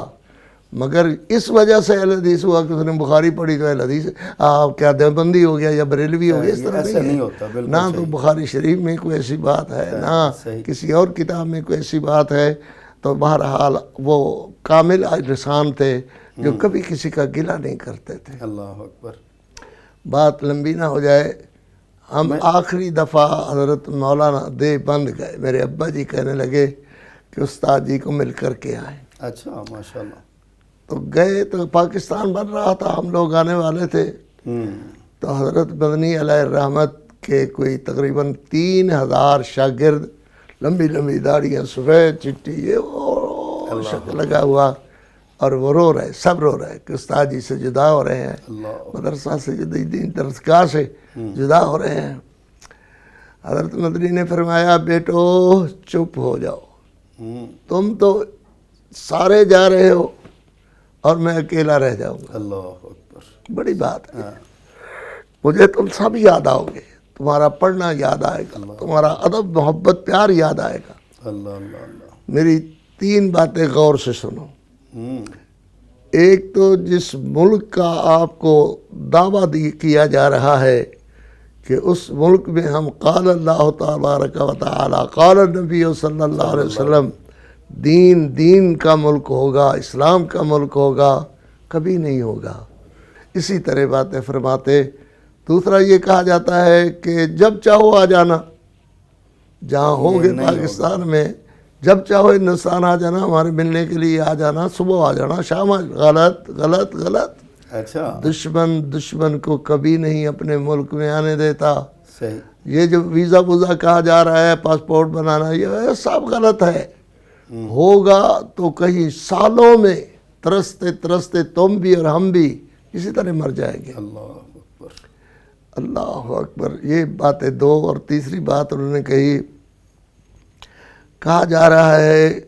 [SPEAKER 3] مگر اس وجہ سے اہل حدیث ہوا کہ اس نے بخاری پڑھی تو اہل حدیث کیا دیوبندی ہو گیا یا بریلوی ہو گیا، اس طرح نہیں ہوتا۔ نہ تو بخاری شریف میں کوئی ایسی بات ہے، نہ کسی اور کتاب میں کوئی ایسی بات ہے۔ تو بہرحال وہ کامل لسان تھے جو کبھی کسی کا گلہ نہیں کرتے تھے۔
[SPEAKER 2] اللہ اکبر۔
[SPEAKER 3] بات لمبی نہ ہو جائے، ہم آخری دفعہ حضرت مولانا دیوبند گئے، میرے ابا جی کہنے لگے کہ استاد جی کو مل کر کے آئیں۔
[SPEAKER 2] اچھا، ماشاءاللہ۔
[SPEAKER 3] تو گئے تو پاکستان بن رہا تھا، ہم لوگ آنے والے تھے، تو حضرت مدنی علیہ الرحمت کے کوئی تقریباً 3000 شاگرد، لمبی داڑیاں، سفید چٹی، یہ وہ شکل لگا ہوا، اور وہ رو رہے، سب رو رہے کہ استاد جی سے جدا ہو رہے ہیں، مدرسہ سے دین درسگاہ سے جدا ہو رہے ہیں۔ حضرت مدنی نے فرمایا بیٹو چپ ہو جاؤ، تم تو سارے جا رہے ہو اور میں اکیلا رہ جاؤں گا۔
[SPEAKER 2] اللہ اکبر،
[SPEAKER 3] بڑی بات ہے۔ مجھے تم سب یاد آؤ گے، تمہارا پڑھنا یاد آئے گا، تمہارا ادب محبت پیار یاد آئے گا۔
[SPEAKER 2] اللہ اللہ اللہ۔
[SPEAKER 3] میری 3 باتیں غور سے سنو۔ ایک تو جس ملک کا آپ کو دعویٰ کیا جا رہا ہے کہ اس ملک میں ہم قال اللہ تبارک و تعالی قال النبی صلی اللہ علیہ وسلم، دین کا ملک ہوگا، اسلام کا ملک ہوگا، کبھی نہیں ہوگا۔ اسی طرح باتیں فرماتے۔ دوسرا یہ کہا جاتا ہے کہ جب چاہو آ جانا، جہاں ہوگے پاکستان میں، جب چاہو ہندوستان آ جانا، ہمارے ملنے کے لیے آ جانا، صبح آ جانا، شام آ جانا۔ غلط۔
[SPEAKER 2] اچھا،
[SPEAKER 3] دشمن کو کبھی نہیں اپنے ملک میں آنے دیتا۔
[SPEAKER 2] صحیح۔
[SPEAKER 3] یہ جو ویزا کہا جا رہا ہے، پاسپورٹ بنانا، یہ سب غلط ہے۔ ہوگا تو کہیں سالوں میں ترستے تم بھی اور ہم بھی اسی طرح مر جائیں گے۔
[SPEAKER 2] اللہ اکبر،
[SPEAKER 3] اللہ اکبر۔ یہ باتیں 2، اور تیسری بات انہوں نے کہا جا رہا ہے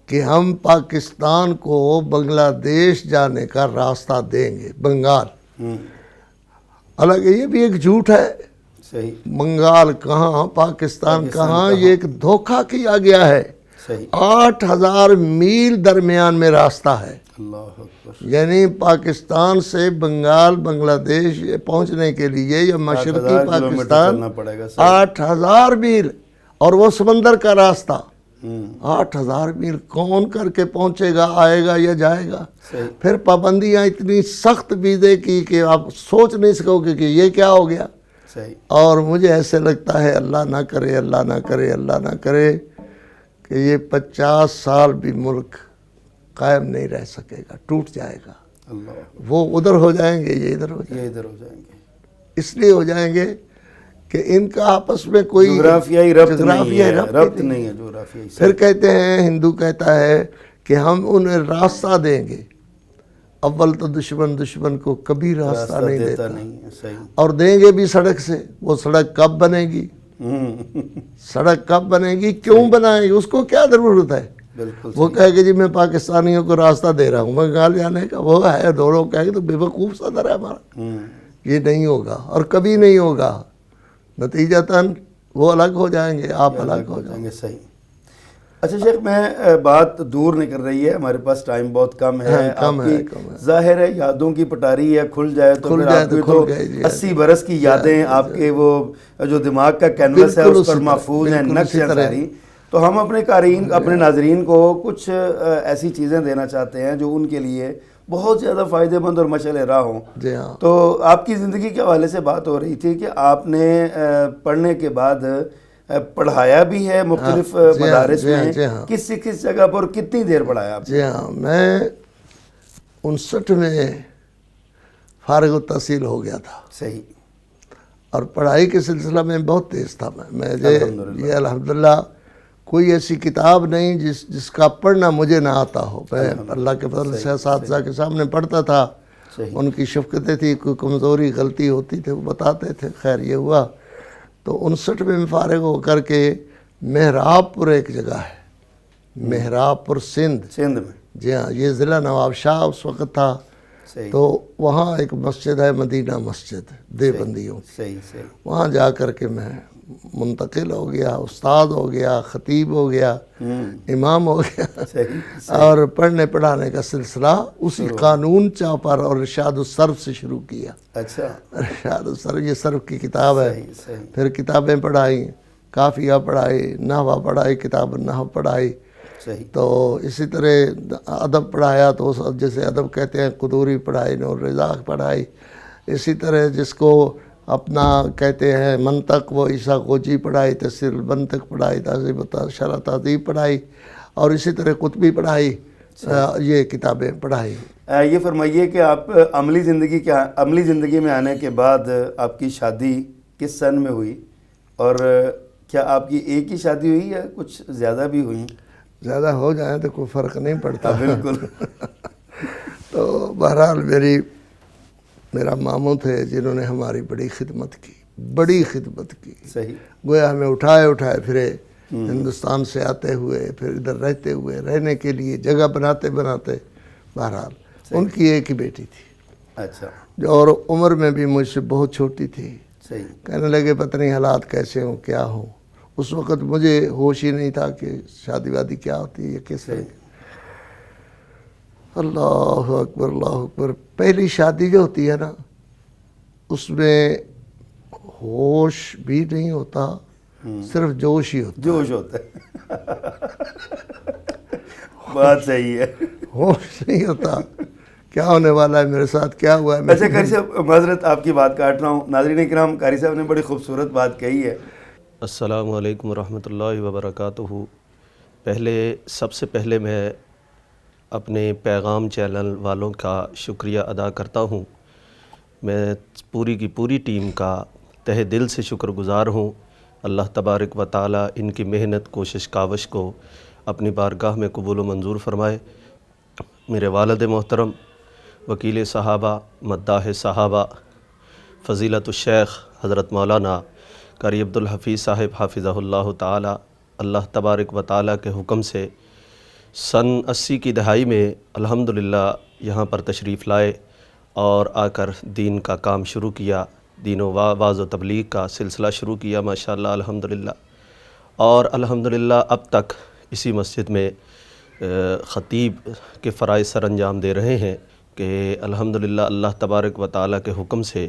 [SPEAKER 3] کہ ہم پاکستان کو بنگلہ دیش جانے کا راستہ دیں گے، بنگال۔ حالانکہ یہ بھی ایک جھوٹ ہے،
[SPEAKER 2] صحیح۔
[SPEAKER 3] بنگال کہاں، پاکستان کہاں، یہ ایک دھوکہ کیا گیا ہے۔
[SPEAKER 2] صحیح۔
[SPEAKER 3] 8000 میل درمیان میں راستہ ہے۔
[SPEAKER 2] اللہ اکبر.
[SPEAKER 3] یعنی پاکستان سے بنگال بنگلہ دیش پہنچنے کے لیے یا
[SPEAKER 2] 8,000
[SPEAKER 3] مشرقی
[SPEAKER 2] کلومیٹر
[SPEAKER 3] پاکستان
[SPEAKER 2] چلنا پڑے گا.
[SPEAKER 3] 8,000 میل، اور وہ سمندر کا راستہ.
[SPEAKER 2] ہوں.
[SPEAKER 3] 8,000 میل کون کر کے پہنچے گا، آئے گا یا جائے گا؟
[SPEAKER 2] صحیح.
[SPEAKER 3] پھر پابندیاں اتنی سخت ویزے کی کہ آپ سوچ نہیں سکو گے کہ یہ کیا ہو گیا.
[SPEAKER 2] صحیح.
[SPEAKER 3] اور مجھے ایسے لگتا ہے اللہ نہ کرے، اللہ نہ کرے، اللہ نہ کرے کہ یہ 50 سال بھی ملک قائم نہیں رہ سکے گا، ٹوٹ جائے گا.
[SPEAKER 2] اللہ.
[SPEAKER 3] وہ ادھر ہو جائیں گے، یہ ادھر ہو جائیں
[SPEAKER 2] یہ ادھر ہو جائیں گے.
[SPEAKER 3] گے. اس لیے ہو جائیں گے کہ ان کا آپس میں کوئی
[SPEAKER 2] جغرافیائی ربط نہیں
[SPEAKER 3] جغرافیائی
[SPEAKER 2] ہے،
[SPEAKER 3] ربط
[SPEAKER 2] ربط نہیں ہے جغرافیائی.
[SPEAKER 3] پھر کہتے ہیں، ہندو کہتا ہے کہ ہم انہیں راستہ دیں گے. اول تو دشمن کو کبھی راستہ نہیں دیتا،
[SPEAKER 2] نہیں ہے. صحیح.
[SPEAKER 3] اور دیں گے بھی سڑک سے. وہ سڑک کب بنے گی؟ سڑک کب بنے گی؟ کیوں بنائیں گے؟ اس کو کیا ضرورت ہے؟
[SPEAKER 2] بالکل.
[SPEAKER 3] وہ کہے کہ جی میں پاکستانیوں کو راستہ دے رہا ہوں بنگال جانے کا. وہ ہے دونوں کہیں گے تو بے وقوف صدر ہے ہمارا. یہ نہیں ہوگا اور کبھی نہیں ہوگا. نتیجتاً وہ الگ ہو جائیں گے، آپ الگ ہو جائیں گے.
[SPEAKER 2] صحیح. اچھا شیخ، میں بات دور نہیں کر رہی ہے، ہمارے پاس ٹائم بہت کم ہے.
[SPEAKER 3] کم
[SPEAKER 2] آپ
[SPEAKER 3] ہے،
[SPEAKER 2] کی
[SPEAKER 3] کم ہے.
[SPEAKER 2] ظاہر ہے یادوں کی پٹاری ہے، کھل جائے تو پھر آپ کی
[SPEAKER 3] کھل
[SPEAKER 2] تو
[SPEAKER 3] گئے جی.
[SPEAKER 2] 80 برس کی یادیں آپ کے وہ جو دماغ کا کینوس ہے
[SPEAKER 3] بالکل
[SPEAKER 2] اس پر
[SPEAKER 3] اسی طرح،
[SPEAKER 2] محفوظ ہیں،
[SPEAKER 3] بالکل
[SPEAKER 2] نقش
[SPEAKER 3] اسی
[SPEAKER 2] ہیں
[SPEAKER 3] طرح.
[SPEAKER 2] ساری. تو ہم اپنے قارئین، اپنے ناظرین کو کچھ ایسی چیزیں دینا چاہتے ہیں جو ان کے لیے بہت زیادہ فائدہ مند اور مشعل راہ ہوں.
[SPEAKER 3] جی ہاں.
[SPEAKER 2] تو آپ کی زندگی کے حوالے سے بات ہو رہی تھی کہ آپ نے پڑھنے کے بعد پڑھایا بھی ہے مختلف مدارس میں. کس جگہ پر کتنی دیر پڑھایا آپ؟
[SPEAKER 3] جی ہاں، میں 59 میں فارغ التحصیل ہو گیا تھا.
[SPEAKER 2] صحیح.
[SPEAKER 3] اور پڑھائی کے سلسلہ میں بہت تیز تھا. میں یہ الحمدللہ کوئی ایسی کتاب نہیں جس کا پڑھنا مجھے نہ آتا ہو. میں اللہ کے فضل سے اساتذہ کے سامنے پڑھتا تھا. ان کی شفقتیں تھی، کوئی کمزوری غلطی ہوتی تھی وہ بتاتے تھے. خیر یہ ہوا تو 59 میں فارغ ہو کر کے مہراب پور ایک جگہ ہے، مہراب پور سندھ
[SPEAKER 2] میں.
[SPEAKER 3] جی ہاں، یہ ضلع نواب شاہ اس وقت تھا. تو وہاں ایک مسجد ہے مدینہ مسجد دیوبندیوں کی.
[SPEAKER 2] صحیح.
[SPEAKER 3] وہاں جا کر کے میں منتقل ہو گیا، استاد ہو گیا، خطیب ہو گیا، امام ہو گیا. اور پڑھنے پڑھانے کا سلسلہ اسی قانون چاپر اور ارشاد الصرف سے شروع کیا.
[SPEAKER 2] اچھا.
[SPEAKER 3] ارشاد الصرف یہ صرف کی کتاب ہے. پھر کتابیں پڑھائی، قافیہ پڑھائی، نحو پڑھائی، کتاب النحو پڑھائی. تو اسی طرح ادب پڑھایا، تو جیسے ادب کہتے ہیں قدوری پڑھائی، نور رضا پڑھائی. اسی طرح جس کو اپنا کہتے ہیں منطق، وہ عیسیٰ غوجی پڑھائی، تفسیر المنطق پڑھائی، تہذیب شرح تہذیب پڑھائی، اور اسی طرح قطبی پڑھائی. یہ کتابیں پڑھائی.
[SPEAKER 2] یہ فرمائیے کہ آپ عملی زندگی میں آنے کے بعد آپ کی شادی کس سن میں ہوئی، اور کیا آپ کی ایک ہی شادی ہوئی یا کچھ زیادہ بھی ہوئی؟
[SPEAKER 3] زیادہ ہو جائیں تو کوئی فرق نہیں پڑتا.
[SPEAKER 2] بالکل.
[SPEAKER 3] تو بہرحال میرا ماموں تھے جنہوں نے ہماری بڑی خدمت کی.
[SPEAKER 2] صحیح.
[SPEAKER 3] گویا ہمیں اٹھائے پھرے ہندوستان سے آتے ہوئے، پھر ادھر رہتے ہوئے، رہنے کے لیے جگہ بناتے بہرحال. ان کی ایک ہی بیٹی تھی.
[SPEAKER 2] اچھا.
[SPEAKER 3] جو اور عمر میں بھی مجھ سے بہت چھوٹی تھی.
[SPEAKER 2] صحیح.
[SPEAKER 3] کہنے لگے پتہ نہیں حالات کیسے ہوں، کیا ہوں. اس وقت مجھے ہوش ہی نہیں تھا کہ شادی وادی کیا ہوتی ہے یا کس طرح. اللہ اکبر، اللہ اکبر. پہلی شادی جو ہوتی ہے نا، اس میں ہوش بھی نہیں ہوتا، صرف جوش ہی ہوتا
[SPEAKER 2] ہے. بات صحیح ہے.
[SPEAKER 3] ہوش نہیں ہوتا کیا ہونے والا ہے میرے ساتھ، کیا ہوا ہے.
[SPEAKER 2] اچھا قاری صاحب، معذرت آپ کی بات کاٹ رہا ہوں. ناظرین کرام، قاری صاحب نے بڑی خوبصورت بات کہی ہے.
[SPEAKER 4] السلام علیکم ورحمۃ اللہ وبرکاتہ. سب سے پہلے میں اپنے پیغام چینل والوں کا شکریہ ادا کرتا ہوں. میں پوری کی پوری ٹیم کا تہہ دل سے شکر گزار ہوں. اللہ تبارک و تعالی ان کی محنت، کوشش، کاوش کو اپنی بارگاہ میں قبول و منظور فرمائے. میرے والد محترم، وکیل صحابہ، مداح صحابہ، فضیلت الشیخ حضرت مولانا قاری عبدالحفیظ صاحب حافظہ اللہ تعالی، اللہ تبارک و تعالی کے حکم سے سن 80 کی دہائی میں الحمدللہ یہاں پر تشریف لائے اور آ کر دین کا کام شروع کیا، دین و واعظ و تبلیغ کا سلسلہ شروع کیا ماشاءاللہ الحمدللہ. اور الحمدللہ اب تک اسی مسجد میں
[SPEAKER 5] خطیب کے فرائض سر انجام دے رہے ہیں کہ الحمدللہ اللہ تبارک و تعالیٰ کے حکم سے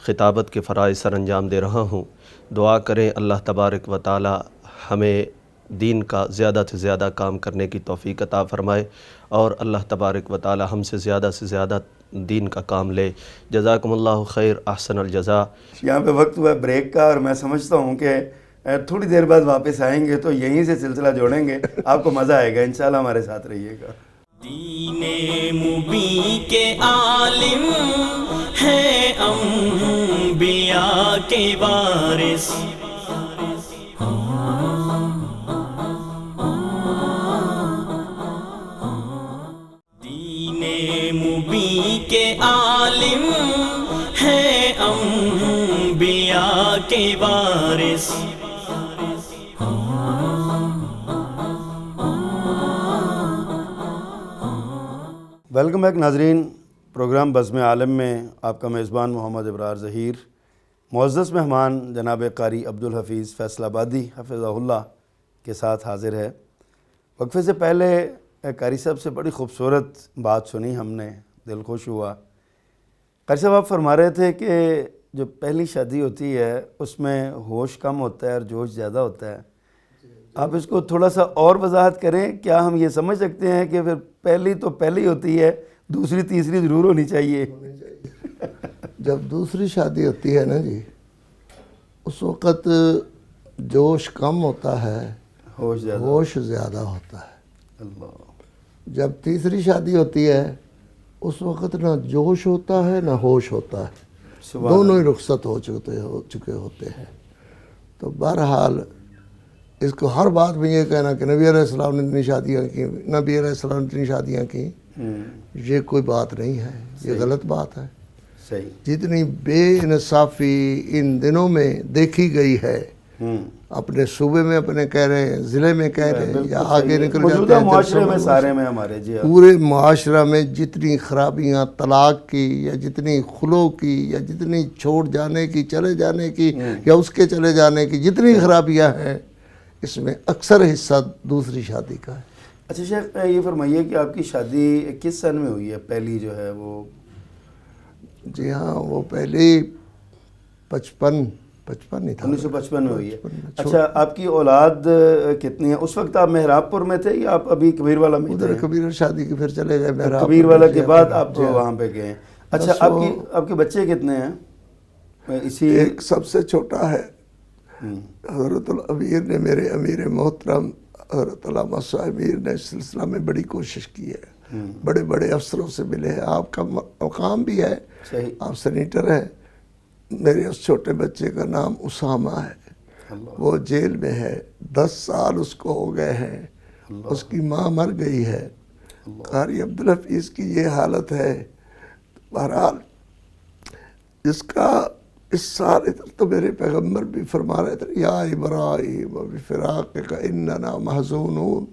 [SPEAKER 5] خطابت کے فرائض سر انجام دے رہا ہوں۔ دعا کریں اللہ تبارک و تعالیٰ ہمیں دین کا زیادہ سے زیادہ کام کرنے کی توفیق عطا فرمائے اور اللہ تبارک و تعالیٰ ہم سے زیادہ دین کا کام لے۔ جزاکم اللہ خیر، احسن الجزا۔
[SPEAKER 2] یہاں پہ وقت ہوا بریک کا، اور میں سمجھتا ہوں کہ تھوڑی دیر بعد واپس آئیں گے تو یہیں سے سلسلہ جوڑیں گے، آپ کو مزہ آئے گا، انشاءاللہ ہمارے ساتھ رہیے گا۔
[SPEAKER 1] دین مبین کے عالم ہیں انبیاء کے وارث، دین مبین کے عالم ہیں انبیاء کے وارث۔
[SPEAKER 2] ویلکم بیک ناظرین، پروگرام بزم عالم میں آپ کا میزبان محمد ابرار ظہیر، معزز مہمان جناب قاری عبدالحفیظ فیصل آبادی حفظہ اللہ کے ساتھ حاضر ہے۔ وقفے سے پہلے قاری صاحب سے بڑی خوبصورت بات سنی ہم نے، دل خوش ہوا۔ قاری صاحب آپ فرما رہے تھے کہ جو پہلی شادی ہوتی ہے اس میں ہوش کم ہوتا ہے اور جوش زیادہ ہوتا ہے، آپ اس کو تھوڑا سا اور وضاحت کریں۔ کیا ہم یہ سمجھ سکتے ہیں کہ پھر پہلی تو پہلی ہوتی ہے، دوسری تیسری ضرور ہونی چاہیے؟
[SPEAKER 3] جب دوسری شادی ہوتی ہے نا جی، اس وقت جوش کم ہوتا ہے، ہوش زیادہ ہوتا ہے۔
[SPEAKER 2] اللہ۔
[SPEAKER 3] جب تیسری شادی ہوتی ہے اس وقت نہ جوش ہوتا ہے نہ ہوش ہوتا ہے، دونوں ہی رخصت ہو چکے ہوتے ہیں۔ تو بہرحال اس کو ہر بات میں یہ کہنا کہ نبی علیہ السلام نے اتنی شادیاں کی، نبی علیہ السلام نے اتنی شادیاں کی، یہ کوئی بات نہیں ہے، یہ غلط بات ہے۔
[SPEAKER 2] صحیح۔
[SPEAKER 3] جتنی بے انصافی ان دنوں میں دیکھی گئی ہے، اپنے صوبے میں اپنے کہہ رہے ہیں، ضلع میں کہہ رہے ہیں، یا آگے نکل جاتے ہیں
[SPEAKER 2] معاشرے میں، سارے میں ہمارے جی
[SPEAKER 3] پورے معاشرہ میں جتنی خرابیاں طلاق کی یا جتنی خلو کی یا جتنی چھوڑ جانے کی، چلے جانے کی یا اس کے چلے جانے کی جتنی خرابیاں ہیں، اس میں اکثر حصہ دوسری شادی کا ہے۔
[SPEAKER 2] اچھا شیخ، یہ فرمائیے کہ آپ کی شادی کس سن میں ہوئی ہے پہلی جو ہے وہ؟
[SPEAKER 3] جی ہاں، وہ پہلی 55 ہی تھا،
[SPEAKER 2] 1955 میں ہوئی ہے۔ اچھا، آپ کی اولاد کتنی ہے؟ اس وقت آپ مہراب پور میں تھے یا آپ ابھی کبیر والا میں
[SPEAKER 3] ادھر
[SPEAKER 2] تھے؟
[SPEAKER 3] کبیر شادی کی پھر چلے گئے مہراب،
[SPEAKER 2] کبیر والا کے بعد آپ وہاں پہ گئے ہیں۔ اچھا، آپ کے بچے کتنے ہیں؟ اسی
[SPEAKER 3] ایک سب سے چھوٹا ہے، حضرت الامیر نے، میرے امیر محترم حضرت علامہ صاحب امیر نے اس سلسلہ میں بڑی کوشش کی ہے، بڑے بڑے افسروں سے ملے ہیں۔ آپ کا مقام بھی ہے، آپ سینیٹر ہیں۔ میرے اس چھوٹے بچے کا نام اسامہ ہے، وہ جیل میں ہے، 10 سال اس کو ہو گئے ہیں، اس کی ماں مر گئی ہے۔ قاری عبدالحفیظ کی یہ حالت ہے۔ بہرحال اس کا اس سال تو میرے پیغمبر بھی فرما رہے تھے، یا ابراہیم بفراقک اننا محزونون،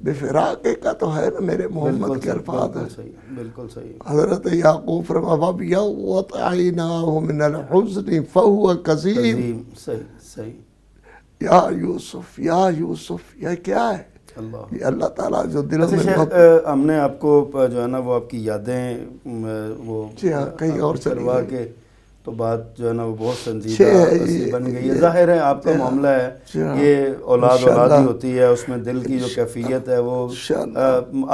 [SPEAKER 3] بفراقک تو ہے نا میرے محمد کے الفاظ ہیں۔
[SPEAKER 2] بالکل صحیح۔
[SPEAKER 3] حضرت یعقوب فرما وَبِيَوَّتْ عَيْنَاهُ مِنَ الْحُزْنِ فَهُوَ كَظِيمٌ،
[SPEAKER 2] صحیح۔
[SPEAKER 3] یا یوسف یا یوسف، یہ کیا ہے؟ یہ اللہ تعالیٰ جو دلوں میں
[SPEAKER 2] شیخ، ہم نے آپ کو جو ہے نا وہ آپ کی یادیں وہ
[SPEAKER 3] کہیں اور
[SPEAKER 2] کروا کے تو بات جو ہے نا وہ بہت سنجیدہ بن گئی ہے۔ ظاہر ہے آپ کا معاملہ ہے، یہ اولاد ہی ہوتی ہے، اس میں دل کی جو کیفیت ہے وہ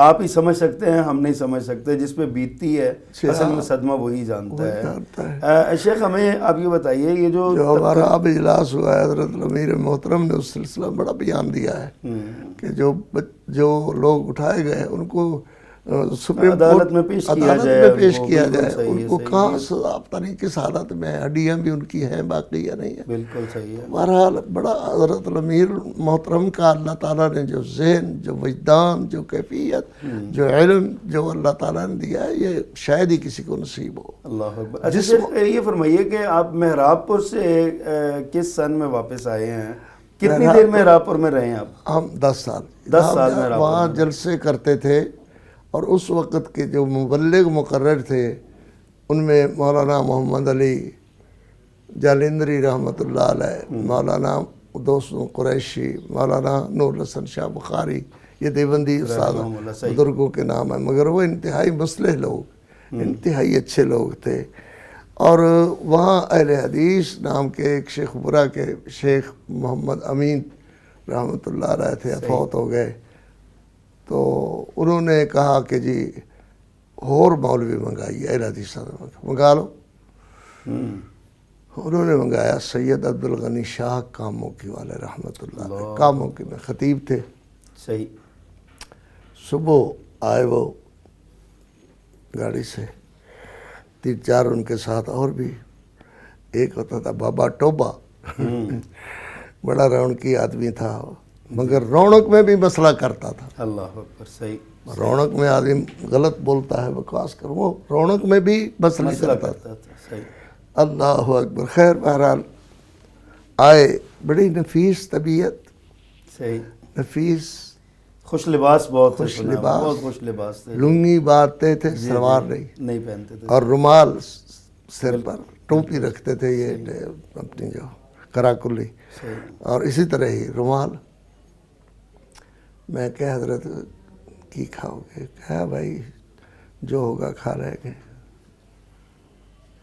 [SPEAKER 2] آپ ہی سمجھ سکتے ہیں، ہم نہیں سمجھ سکتے۔ جس پہ بیتتی ہے اصل میں صدمہ وہی جانتا ہے۔ شیخ، ہمیں آپ یہ بتائیے، یہ جو
[SPEAKER 3] ہمارا اب اجلاس ہوا ہے، حضرت امیر محترم نے اس سلسلہ میں بڑا بیان دیا ہے کہ جو لوگ اٹھائے گئے ان کو
[SPEAKER 2] عدالت میں پیش کیا جائے،
[SPEAKER 3] ان کو کہاں ضابطہ نہیں، کس حالت میں ہڈیاں بھی ان کی ہیں باقی یا نہیں ہے۔
[SPEAKER 2] بالکل صحیح ہے۔
[SPEAKER 3] بہرحال بڑا حضرت الامیر محترم کا اللہ تعالیٰ نے جو ذہن، جو وجدان، جو کیفیت، جو علم جو اللہ تعالیٰ نے دیا ہے، یہ شاید ہی کسی کو نصیب ہو۔
[SPEAKER 2] اللہ اکبر۔ اچھا، یہ فرمائیے کہ آپ مہراب پور سے کس سن میں واپس آئے ہیں؟ کتنی دیر مہراب پور میں رہے ہیں آپ؟
[SPEAKER 3] ہم 10 سال
[SPEAKER 2] مہراب پور
[SPEAKER 3] وہاں جلسے کرتے تھے، اور اس وقت کے جو مبلغ مقرر تھے ان میں مولانا محمد علی جالندری رحمۃ اللہ علیہ، مولانا دوست قریشی، مولانا نور الحسن شاہ بخاری، یہ دیوبندی استاد بزرگوں کے نام ہیں، مگر وہ انتہائی مصلح لوگ، انتہائی اچھے لوگ تھے. اور وہاں اہل حدیث نام کے ایک شیخ برا کے شیخ محمد امین رحمۃ اللہ علیہ تھے، فوت ہو گئے. تو انہوں نے کہا کہ جی اور مولوی منگائیے، اہل حدیث منگا لو. انہوں نے منگایا سید عبدالغنی شاہ کاموکی والے رحمۃ اللہ علیہ. کاموکی میں خطیب تھے.
[SPEAKER 2] صحیح.
[SPEAKER 3] صبح آئے وہ گاڑی سے، 3-4 ان کے ساتھ اور بھی. ایک ہوتا تھا بابا ٹوبا، بڑا رونقی آدمی تھا، مگر رونق میں بھی مسئلہ کرتا تھا.
[SPEAKER 2] اللہ اکبر. صحیح.
[SPEAKER 3] رونق میں آدمی غلط بولتا ہے، بکواس کر، وہ رونق میں بھی مسئلہ کرتا تھا.
[SPEAKER 2] صحیح.
[SPEAKER 3] اللہ اکبر. خیر بہرحال آئے، بڑی نفیس طبیعت،
[SPEAKER 2] صحیح،
[SPEAKER 3] نفیس
[SPEAKER 2] خوش لباس، بہت
[SPEAKER 3] خوش لباس،
[SPEAKER 2] بہت خوش لباس تھے.
[SPEAKER 3] لنگی باندھتے تھے، سلوار
[SPEAKER 2] نہیں پہنتے تھے،
[SPEAKER 3] اور رومال سر پر، ٹوپی رکھتے تھے یہ اپنی جو کراکلی، اور اسی طرح ہی رومال. میں کہ حضرت کی کھاؤ گے؟ کہا بھائی جو ہوگا کھا رہے گے.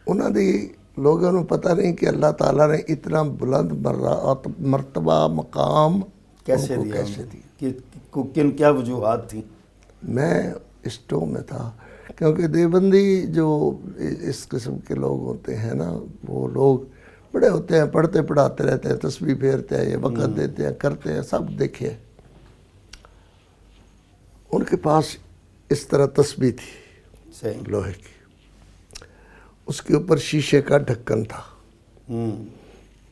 [SPEAKER 3] انہوں نے لوگوں نے پتہ نہیں کہ اللہ تعالیٰ نے اتنا بلند مرتبہ مقام
[SPEAKER 2] کیسے دیا، کن کیا وجوہات تھیں.
[SPEAKER 3] میں اسٹو میں تھا، کیونکہ دیوبندی جو اس قسم کے لوگ ہوتے ہیں نا، وہ لوگ بڑے ہوتے ہیں، پڑھتے پڑھاتے رہتے ہیں، تسبیح پھیرتے ہیں، یہ وقت دیتے ہیں، کرتے ہیں، سب دیکھے. ان کے پاس اس طرح تسبیح تھی،
[SPEAKER 2] صحیح،
[SPEAKER 3] لوہے کی، اس کے اوپر شیشے کا ڈھکن تھا.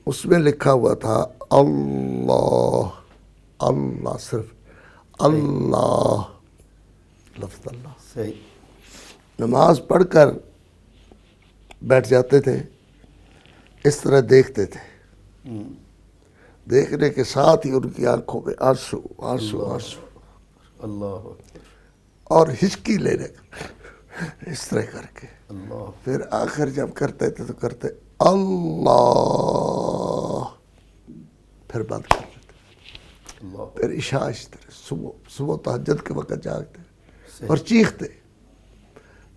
[SPEAKER 3] اس میں لکھا ہوا تھا اللہ، اللہ، صرف اللہ، لفظ اللہ.
[SPEAKER 2] صحیح.
[SPEAKER 3] نماز پڑھ کر بیٹھ جاتے تھے، اس طرح دیکھتے تھے. دیکھنے کے ساتھ ہی ان کی آنکھوں میں آنسو آنسو آنسو،
[SPEAKER 2] اللہ،
[SPEAKER 3] اور ہچکی لینے کا اس طرح کر کے.
[SPEAKER 2] اللہ.
[SPEAKER 3] پھر آخر جب کرتے تھے تو کرتے اللہ، پھر بند کر دیتے.
[SPEAKER 2] اللہ.
[SPEAKER 3] پھر عشاء اس طرح، صبح تہجد کے وقت جاگتے اور چیختے،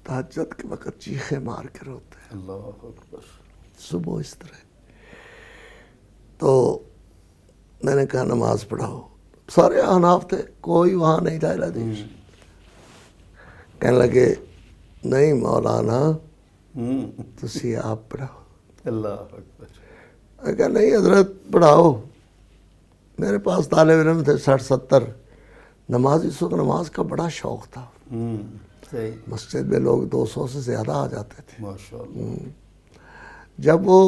[SPEAKER 3] تہجد کے وقت چیخے مار کے روتے.
[SPEAKER 2] اللہ اکبر.
[SPEAKER 3] صبح اس طرح. تو میں نے کہا نماز پڑھاؤ. سارے احناف تھے، کوئی وہاں نہیں تھا حدیث. کہنے لگے نہیں مولانا تسی آپ پڑھاؤ.
[SPEAKER 2] اللہ اکبر.
[SPEAKER 3] میں کہا نہیں حضرت پڑھاؤ. میرے پاس طالب علم تھے 60-70 نماز. اس وقت نماز کا بڑا شوق تھا.
[SPEAKER 2] صحیح.
[SPEAKER 3] مسجد میں لوگ 200 سے زیادہ آ جاتے تھے.
[SPEAKER 2] ماشاءاللہ.
[SPEAKER 3] جب وہ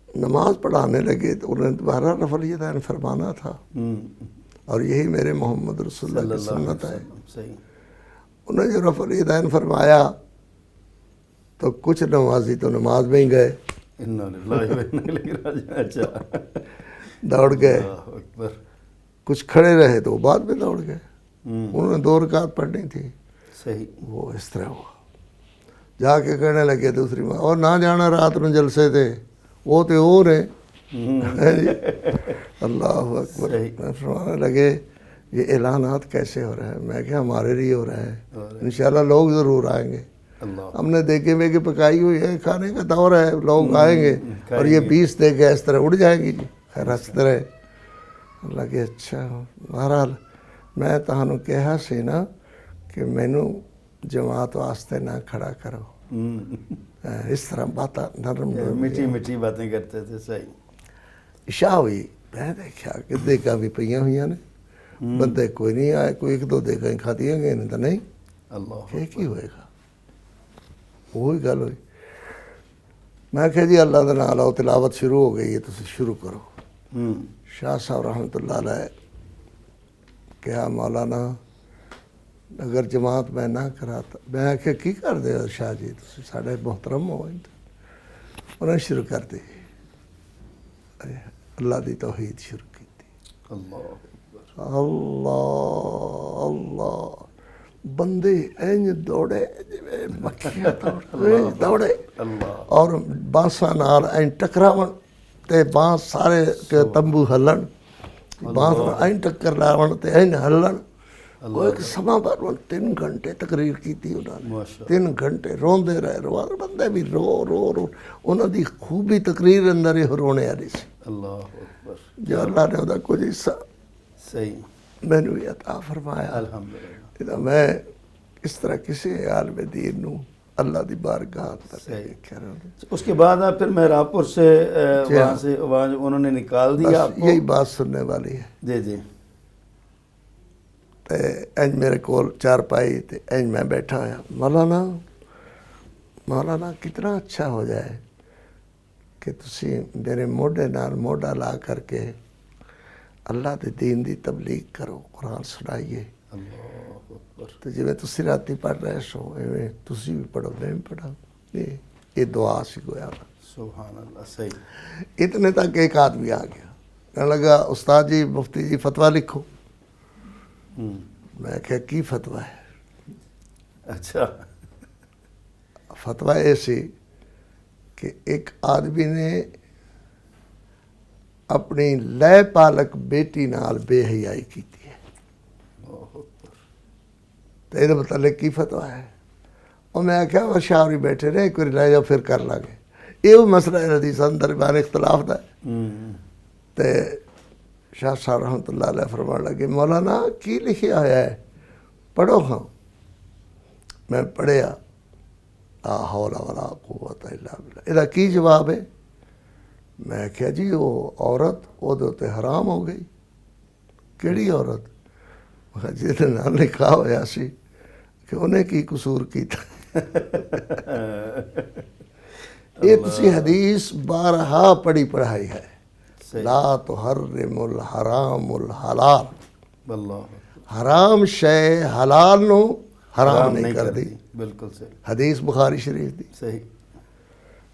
[SPEAKER 3] نماز پڑھانے لگے تو انہوں نے دوبارہ رفع الیدین فرمانا تھا، اور یہی میرے محمد رسول اللہ کی سنت ہے.
[SPEAKER 2] صحیح.
[SPEAKER 3] انہوں نے جو رفع الیدین فرمایا تو کچھ نمازی تو نماز میں ہی گئے،
[SPEAKER 2] انا للہ و انا الیہ راجعون. اچھا،
[SPEAKER 3] دوڑ گئے.
[SPEAKER 2] اللہ اکبر.
[SPEAKER 3] کچھ کھڑے رہے تو وہ بعد میں دوڑ گئے. انہوں نے 2 رکعت پڑھنی تھی.
[SPEAKER 2] صحیح.
[SPEAKER 3] وہ اس طرح ہوا. جا کے کہنے لگے دوسری بار، اور نہ جانا رات میں جلسے تھے، وہ تھے اور ہیں. اللہ اکبر. میں فرمانے لگے یہ اعلانات کیسے ہو رہے ہیں؟ میں کہ ہمارے لیے ہو رہے ہیں، انشاءاللہ لوگ ضرور آئیں گے. ہم نے دیکھے میگے پکائی ہوئی ہے، کھانے کا دور ہے، لوگ آئیں گے، اور یہ 20 دے کے اس طرح اڑ جائیں گی. جی خیر ہنستے رہے. اللہ کہ اچھا. بہرحال میں تہانوں کہا سی نا کہ مینو جماعت واسطے نہ کھڑا کرو. اس طرح باتیں نرم
[SPEAKER 2] میٹھی میٹھی باتیں کرتے تھے. صحیح.
[SPEAKER 3] عشاء ہوئی. میں دیکھا کہ دیکھا بھی پہ ہوئی نے، بندے کوئی نہیں آئے. کوئی 1-2 دیکھیں کھا دیے گئے نہیں تو نہیں.
[SPEAKER 2] اللہ
[SPEAKER 3] کہ کی ہوئے گا؟ وہی گل ہوئی. میں کہ جی اللہ کا نام لو، تلاوت شروع ہو گئی ہے، تو شروع کرو. شاہ صاحب رحمۃ اللہ علیہ کہا مولانا اگر جماعت میں نہ کراتا. میں آخیا کی کر دے شاہ جی، تسی ساڈے محترم ہو. انہوں نے شروع کر دی، اللہ دی توحید شروع کی تھی.
[SPEAKER 2] اللہ
[SPEAKER 3] اللہ اللہ. بندے اینج دوڑے مکھیاں دوڑے، اور بانساں نال اینج ٹکراون تے بانس سارے کے تمبو ہلن، بانس اینج ٹکر لاون تے اینج ہلن. وہ ایک سما پر 3 گھنٹے تقریر کی تھی انہوں نے،
[SPEAKER 2] ماشاء
[SPEAKER 3] 3 گھنٹے روندے رہے، بندے بھی رو انہوں دی خوبی تقریر اندر ہی رونے والی سی،
[SPEAKER 2] اللہ اکبر،
[SPEAKER 3] جو اللہ نے وہ کچھ حصہ
[SPEAKER 2] صحیح،
[SPEAKER 3] مینوں بھی عطا فرمایا۔
[SPEAKER 2] الحمدللہ،
[SPEAKER 3] میں اس طرح کسی عالم دین نو اللہ دی بارگاہ اندر دیکھا رہا۔
[SPEAKER 2] اس کے بعد آپ پھر مہراب پور سے وہاں انہوں نے نکال دیا آپ
[SPEAKER 3] بس
[SPEAKER 2] کو؟
[SPEAKER 3] یہی بات سننے والی ہے۔
[SPEAKER 2] جی جی،
[SPEAKER 3] تے انج میرے کول چارپائی تے انج میں بیٹھا ہوا، مولانا کتنا اچھا ہو جائے کہ تسی میرے موڈے نال موڈا لا کر کے اللہ دے دین دی تبلیغ کرو، قرآن سنائیے۔
[SPEAKER 2] اللہ اکبر،
[SPEAKER 3] تو جی میں تسی راتی پڑھ رہے سو ایویں تسی بھی پڑھو میں بھی پڑھا، یہ دعا سی گویا نا۔
[SPEAKER 2] سبحان اللہ، صحیح،
[SPEAKER 3] اتنے تک ایک آدمی آ گیا، کہنے لگا استاد جی مفتی جی فتویٰ لکھو۔ میں کہا کی فتویٰ ہے؟
[SPEAKER 2] اچھا،
[SPEAKER 3] فتویٰ ایسی کہ ایک آدمی نے اپنی لے پالک بیٹی نال بے حیائی کی ہے، تو یہ متعلق کی فتویٰ ہے؟ اور میں کہا وہ شاوری بیٹھے رہے، کوئی لے جاؤ پھر کر لگے، یہ وہ مسئلہ ہے حدیث اندر بان اختلاف دا ہے۔ تو شاہ صاحب رحمۃ اللہ علیہ فرمان لگے مولانا کی لکھیا ہوا ہے، پڑھو ہاں۔ میں پڑھیا، لا حول ولا قوت الا باللہ، یہ کی جواب ہے؟ میں کہا جی وہ عورت وہ تے حرام ہو گئی۔ کیڑی عورت؟ جس نے نام لکھا ہوا سی کہ انہیں کی قصور کیتا۔ یہ تسی حدیث بارہا پڑھی پڑھائی ہے، لا تحرم الحرام الحلال،
[SPEAKER 2] اللہ،
[SPEAKER 3] حرام شے حلال نو حرام نہیں کر دی،
[SPEAKER 2] بالکل صحیح،
[SPEAKER 3] حدیث بخاری شریف دی۔
[SPEAKER 2] صحیح،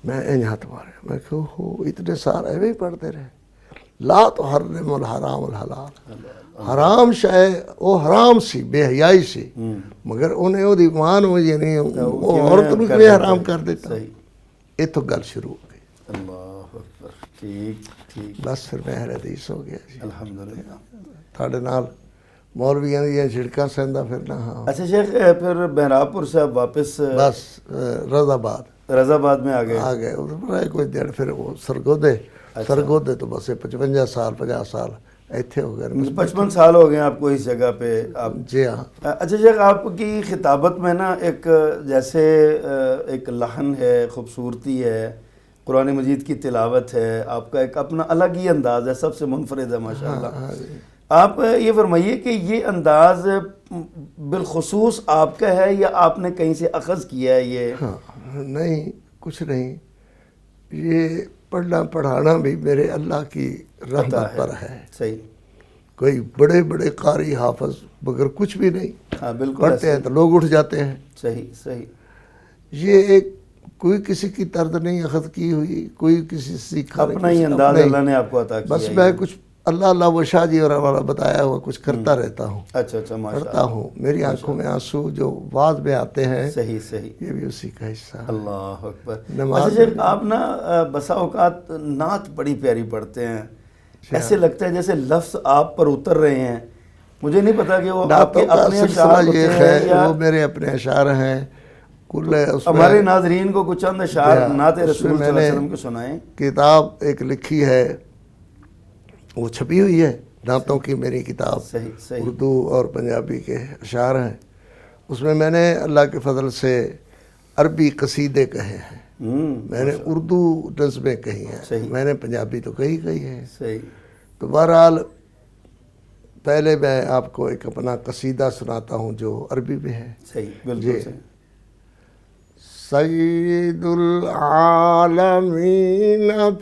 [SPEAKER 3] میں انج ہاتھ مارے، میں کہو ہو اتنے سارے ایویں ہی پڑھتے رہے، لا تحرم الحرام الحلال، حرام شے وہ حرام سی، بے حیائی سی، مگر انہیں وہ ایمان ہو یعنی وہ عورت نو کیویں حرام کر دیتا۔
[SPEAKER 2] صحیح،
[SPEAKER 3] اتوں گل شروع ہو گئی،
[SPEAKER 2] اللہ اکبر، ٹھیک ٹھیک،
[SPEAKER 3] بس پھر میں اہل حدیث ہو گیا جی،
[SPEAKER 2] الحمدللہ۔
[SPEAKER 3] تھوڑے نال مولویاں دیاں چھڑکاں سہندا پھرنا۔ ہاں
[SPEAKER 2] اچھا شیخ، پھر مہراب پور سے آپ واپس
[SPEAKER 3] بس رضا آباد
[SPEAKER 2] رضا آباد میں آ گئے؟
[SPEAKER 3] آ گئے، ادھر رہے کوئی دیر، پھر وہ سرگودے، سرگودے تو بس 55 سال 50 سال ایتھے ہو گئے۔
[SPEAKER 2] 55 سال ہو گئے آپ کو اس جگہ پہ آپ؟
[SPEAKER 3] جی ہاں۔
[SPEAKER 2] اچھا شیخ، آپ کی خطابت میں نا ایک جیسے ایک لحن ہے، خوبصورتی ہے، قرآن مجید کی تلاوت ہے، آپ کا ایک اپنا الگ ہی انداز ہے، سب سے منفرد ہے ماشاءاللہ۔ آپ یہ فرمائیے کہ یہ انداز بالخصوص آپ کا ہے یا آپ نے کہیں سے اخذ کیا ہے یہ؟
[SPEAKER 3] ہاں نہیں، کچھ نہیں، یہ پڑھنا پڑھانا بھی میرے اللہ کی رحمت پر ہے۔
[SPEAKER 2] صحیح،
[SPEAKER 3] کوئی بڑے بڑے قاری حافظ مگر کچھ بھی نہیں،
[SPEAKER 2] ہاں بالکل
[SPEAKER 3] پڑھتے ہیں تو لوگ اٹھ جاتے ہیں۔
[SPEAKER 2] صحیح صحیح،
[SPEAKER 3] یہ ایک کوئی کسی کی طرز نہیں اخذ کی ہوئی، کوئی کسی سیکھا نہیں،
[SPEAKER 2] اپنا ہی انداز اللہ نے آپ کو عطا کیا
[SPEAKER 3] بس
[SPEAKER 2] ہے۔
[SPEAKER 3] میں کچھ اللہ اللہ وہ شاہ جی اور ہمارا بتایا ہوا کچھ کرتا رہتا ہوں،
[SPEAKER 2] اچھا اچھا،
[SPEAKER 3] کرتا
[SPEAKER 2] ماشاءاللہ،
[SPEAKER 3] ہوں۔ میری آنکھوں میں آنسو جو واز میں آتے ہیں،
[SPEAKER 2] صحیح صحیح،
[SPEAKER 3] یہ بھی اسی کا حصہ ہے۔
[SPEAKER 2] اللہ اکبر۔
[SPEAKER 3] نماز
[SPEAKER 2] اچھا شیخ، آپ نا بسا اوقات نعت بڑی پیاری پڑھتے ہیں، ایسے لگتا ہے جیسے لفظ آپ پر اتر رہے ہیں، مجھے نہیں پتا کہ وہ آپ کے
[SPEAKER 3] نعتوں کا
[SPEAKER 2] اپنے
[SPEAKER 3] سلسلہ
[SPEAKER 2] اشعار
[SPEAKER 3] یہ
[SPEAKER 2] ہوتے ہیں
[SPEAKER 3] ہے،
[SPEAKER 2] یا
[SPEAKER 3] وہ میرے اپنے اشعار ہیں، کل اس میں
[SPEAKER 2] ہمارے ناظرین کو کچھ چند اشعار نعت
[SPEAKER 3] اس میں
[SPEAKER 2] رسول صلی
[SPEAKER 3] میں
[SPEAKER 2] اللہ
[SPEAKER 3] نے
[SPEAKER 2] علیہ وسلم کو سنائیں۔
[SPEAKER 3] کتاب ایک لکھی ہے، وہ چھپی ہوئی ہے، نعتوں کی میری کتاب،
[SPEAKER 2] صحیح صحیح،
[SPEAKER 3] اردو اور پنجابی کے اشعار ہیں۔ اس میں نے اللہ کے فضل سے عربی قصیدے کہے ہیں، میں نے اردو نظمیں کہی ہیں،
[SPEAKER 2] صحیح،
[SPEAKER 3] میں نے پنجابی تو کہی ہے۔
[SPEAKER 2] صحیح،
[SPEAKER 3] تو بہرحال پہلے میں آپ کو ایک اپنا قصیدہ سناتا ہوں جو عربی میں ہے۔
[SPEAKER 2] صحیح، بالکل
[SPEAKER 3] جی۔
[SPEAKER 2] صحیح۔
[SPEAKER 3] سید العالمین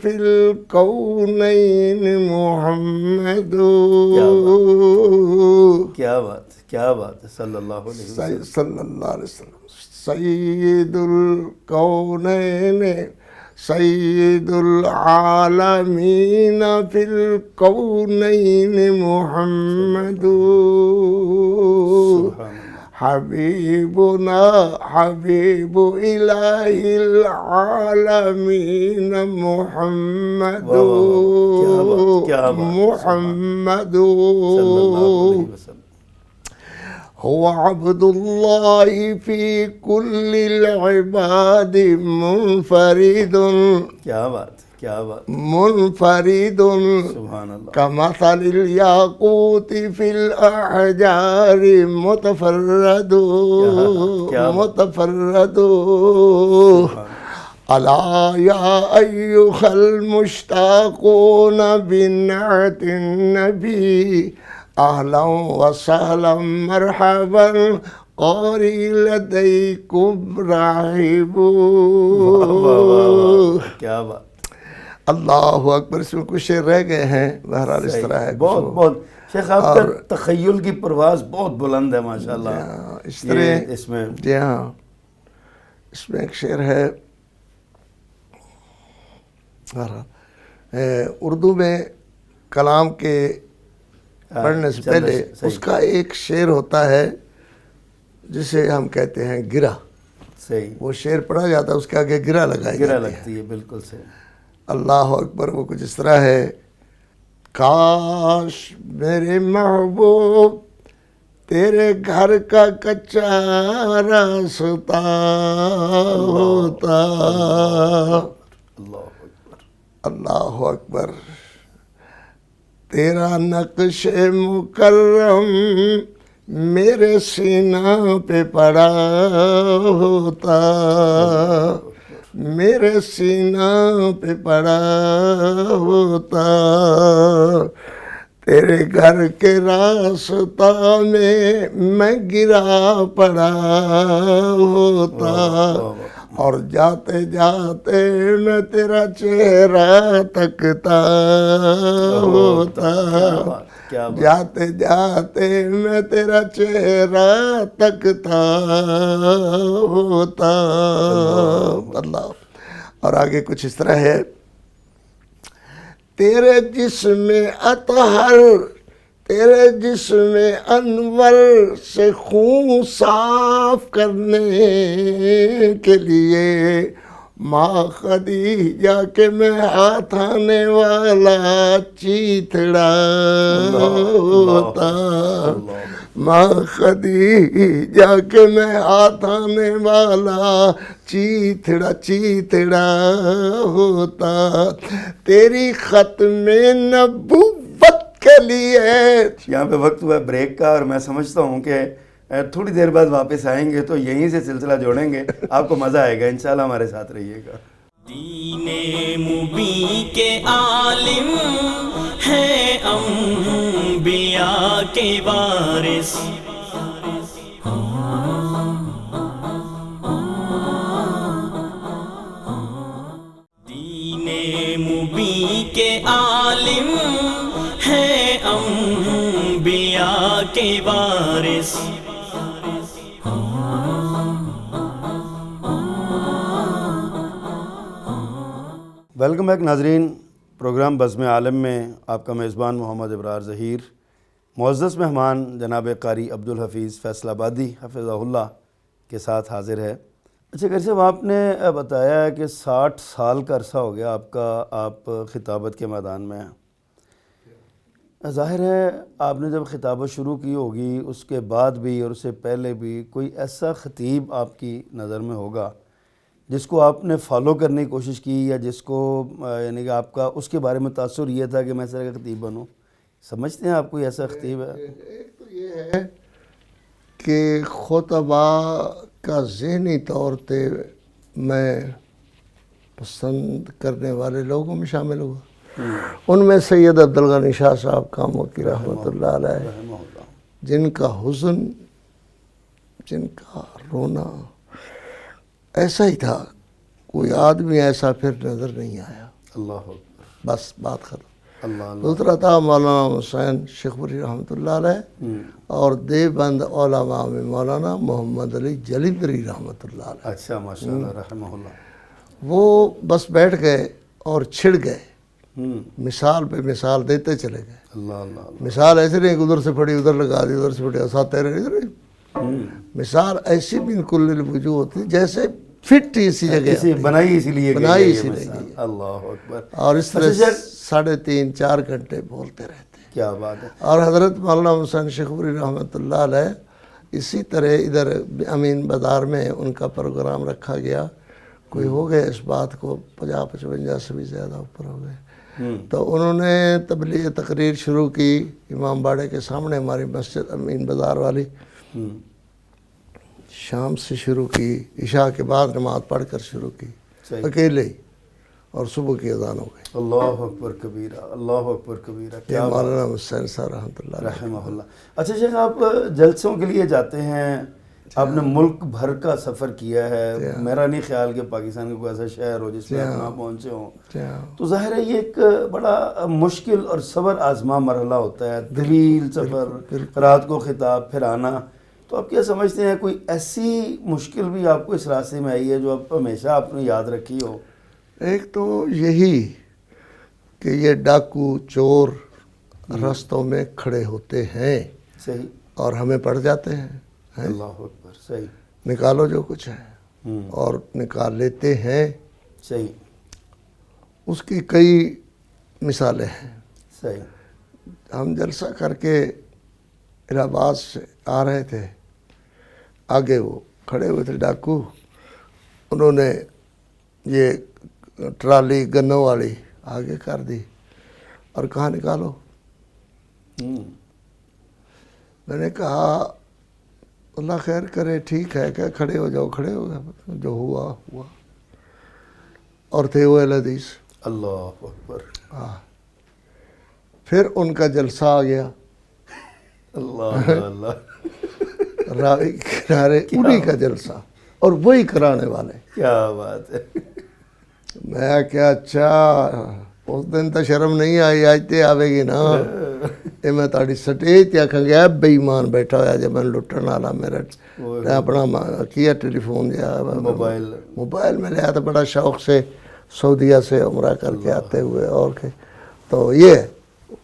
[SPEAKER 3] فی الکونین محمد،
[SPEAKER 2] کیا بات ہے، صلی اللہ علیہ وسلم،
[SPEAKER 3] صلی اللہ علیہ وسلم، سید الکونین سید العالمین فی الکونین محمد، حبیبنا حبیب الہ العالمین محمد، محمد، هو عبد الله في كل العباد منفرد
[SPEAKER 2] کیا بات کیا بات،
[SPEAKER 3] منفرد
[SPEAKER 2] سبحان اللہ.
[SPEAKER 3] كمثل الياقوت في الأحجار متفرد
[SPEAKER 2] کیا
[SPEAKER 3] متفرد. ألا يا أيها المشتاقون بنعت النبي أهلا وسهلا مرحبا قاري لديكم راحب.
[SPEAKER 2] کیا بات.
[SPEAKER 3] اللہ اکبر. اس میں کچھ شعر رہ گئے ہیں، بہرحال اس طرح ہے.
[SPEAKER 2] بہت بہت شیخ آپ کا تخیل کی پرواز بہت بلند ہے ماشاءاللہ.
[SPEAKER 3] اس طرح
[SPEAKER 2] اس میں
[SPEAKER 3] جی ہاں، اس میں ایک شعر ہے اردو میں کلام کے پڑھنے سے پہلے اس کا ایک شعر ہوتا ہے جسے ہم کہتے ہیں گرہ.
[SPEAKER 2] صحیح،
[SPEAKER 3] وہ شعر پڑھا جاتا ہے، اس کے آگے گرہ لگائی
[SPEAKER 2] گرہ
[SPEAKER 3] جاتی ہے.
[SPEAKER 2] لگتی ہے، بالکل صحیح.
[SPEAKER 3] اللہ اکبر. وہ کچھ اس طرح ہے: کاش میرے محبوب تیرے گھر کا کچا راستہ ہوتا.
[SPEAKER 2] اللہ اکبر.
[SPEAKER 3] اللہ اکبر. تیرا نقش مکرم میرے سینہ پہ پڑا ہوتا، میرے سینہ پہ پڑا ہوتا. تیرے گھر کے راستہ میں گرا پڑا ہوتا، اور جاتے جاتے میں تیرا چہرہ تکتا ہوتا. جاتے جاتے میں تیرا چہرہ تکتا ہوتا. اللہ. اور آگے کچھ اس طرح ہے: تیرے جسم اطہر، تیرے جسم انور سے خون صاف کرنے کے لیے ماں خدیجہ کے میں ہاتھ آنے والا چیتڑا ہوتا. ماں خدیجہ کے میں ہاتھ آنے والا چیتڑا ہوتا. تیری ختم نبوت کے لیے
[SPEAKER 2] یہاں پہ وقت ہوا بریک کا، اور میں سمجھتا ہوں کہ تھوڑی دیر بعد واپس آئیں گے تو یہیں سے سلسلہ جوڑیں گے. آپ کو مزہ آئے گا انشاءاللہ. ہمارے ساتھ رہیے گا.
[SPEAKER 1] دین مبین کے عالم ہیں انبیاء کے وارث، دین مبین کے عالم ہیں انبیاء کے وارث.
[SPEAKER 2] ویلکم بیک ناظرین. پروگرام بزم عالم میں آپ کا میزبان محمد ابرار ظہیر، معزز مہمان جناب قاری عبدالحفیظ فیصل آبادی حفظہ اللہ کے ساتھ حاضر ہے. اچھا قاری صاحب، آپ نے بتایا کہ 60 سال کا عرصہ ہو گیا آپ کا، آپ خطابت کے میدان میں ہیں. ظاہر ہے آپ نے جب خطابت شروع کی ہوگی اس کے بعد بھی اور اس سے پہلے بھی کوئی ایسا خطیب آپ کی نظر میں ہوگا جس کو آپ نے فالو کرنے کی کوشش کی، یا جس کو یعنی کہ آپ کا اس کے بارے میں تاثر یہ تھا کہ میں اس طرح کا خطیب بنوں. سمجھتے ہیں آپ کوئی ایسا خطیب ہے؟
[SPEAKER 3] ایک تو یہ ہے کہ خطبہ کا ذہنی طور پہ میں پسند کرنے والے لوگوں میں شامل ہوا. ان میں سید عبدالغنی شاہ صاحب کاموں کی رحمۃ اللہ علیہ، جن کا حزن، جن کا رونا ایسا ہی تھا، کوئی آدمی ایسا پھر نظر نہیں آیا.
[SPEAKER 2] اللہ اکبر.
[SPEAKER 3] بس بات ختم.
[SPEAKER 2] اللہ
[SPEAKER 3] دوسرا تھا مولانا حسین شیخوری رحمۃ اللہ علیہ، اور دیوبند علماء میں مولانا محمد علی جلندری رحمۃ اللہ علیہ.
[SPEAKER 2] اچھا ماشاء اللہ رحمہ اللہ.
[SPEAKER 3] وہ بس بیٹھ گئے اور چھڑ گئے، مثال پہ مثال دیتے چلے گئے.
[SPEAKER 2] اللہ اللہ.
[SPEAKER 3] مثال ایسے نہیں کہ ادھر سے پھڑی ادھر لگا دی، ادھر سے پھڑی ساتھ تیرے ادھر. مثال ایسی بالکل الوجوہ ہوتی جیسے فٹ اسی جگہ
[SPEAKER 2] بنائی اسی لیے
[SPEAKER 3] بنائی اسی لیے.
[SPEAKER 2] اللہ اکبر.
[SPEAKER 3] اور اس طرح 3.5-4 گھنٹے بولتے رہتے.
[SPEAKER 2] کیا بات ہے.
[SPEAKER 3] اور حضرت مولانا حسین شیخوری رحمۃ اللہ علیہ اسی طرح ادھر امین بازار میں ان کا پروگرام رکھا گیا، کوئی ہو گئے اس بات کو 50-55 سے بھی زیادہ اوپر ہو گئے، تو انہوں نے تبلیغ تقریر شروع کی امام باڑے کے سامنے، ہماری مسجد امین بازار والی، شام سے شروع کی، عشاء کے بعد نماز پڑھ کر شروع کی، اکیلے ہی، اور صبح کی اذان ہو گئی۔
[SPEAKER 2] اللہ اکبر کبیرہ، اللہ اکبر کبیرہ، کیا
[SPEAKER 3] مولانا حسین صاحب رحمۃ اللہ
[SPEAKER 2] رحمہ اللہ۔ اچھا شیخ، آپ جلسوں کے لیے جاتے ہیں، آپ نے ملک بھر کا سفر کیا ہے، میرا نہیں خیال کہ پاکستان کا کوئی ایسا شہر ہو جس میں آپ نہ پہنچے ہوں، تو ظاہر ہے یہ ایک بڑا مشکل اور صبر آزما مرحلہ ہوتا ہے، طویل سفر، رات کو خطاب، پھر آنا، تو آپ کیا سمجھتے ہیں کوئی ایسی مشکل بھی آپ کو اس راستے میں آئی ہے جو آپ ہمیشہ آپ نے یاد رکھی ہو؟
[SPEAKER 3] ایک تو یہی کہ یہ ڈاکو چور رستوں میں کھڑے ہوتے ہیں،
[SPEAKER 2] صحیح،
[SPEAKER 3] اور ہمیں پڑ جاتے ہیں،
[SPEAKER 2] اللہ اکبر، صحیح،
[SPEAKER 3] نکالو جو کچھ ہے، اور نکال لیتے ہیں،
[SPEAKER 2] صحیح،
[SPEAKER 3] اس کی کئی مثالیں ہیں۔
[SPEAKER 2] صحیح،
[SPEAKER 3] ہم جلسہ کر کے الہ آباد سے آ رہے تھے، آگے وہ کھڑے ہوئے تھے ڈاکو، انہوں نے یہ ٹرالی گنوں والی آگے کر دی اور کہا نکالو۔ میں نے کہا اللہ خیر کرے، ٹھیک ہے، کہ کھڑے ہو جاؤ، کھڑے ہو گئے، جو ہوا ہوا، اور تھے وہ اہل حدیث۔
[SPEAKER 2] اللہ اکبر،
[SPEAKER 3] پھر ان کا جلسہ آ گیا،
[SPEAKER 2] اللہ اللہ،
[SPEAKER 3] راوی کنارے، انہی کا جلسہ، اور وہی کرانے والے۔
[SPEAKER 2] کیا بات ہے،
[SPEAKER 3] میں کیا اچھا، اس دن تو شرم نہیں آئی، آج تے آوے گی نا، یہ میں تاڑی سٹیج تے آکھاں گیا بے ایمان بیٹھا ہوا جب میں لٹن والا، میرا اپنا کیا ٹیلی فون دیا، موبائل میں لیا، تو بڑا شوق سے سعودیہ سے عمرہ کر کے آتے ہوئے، اور کہ تو یہ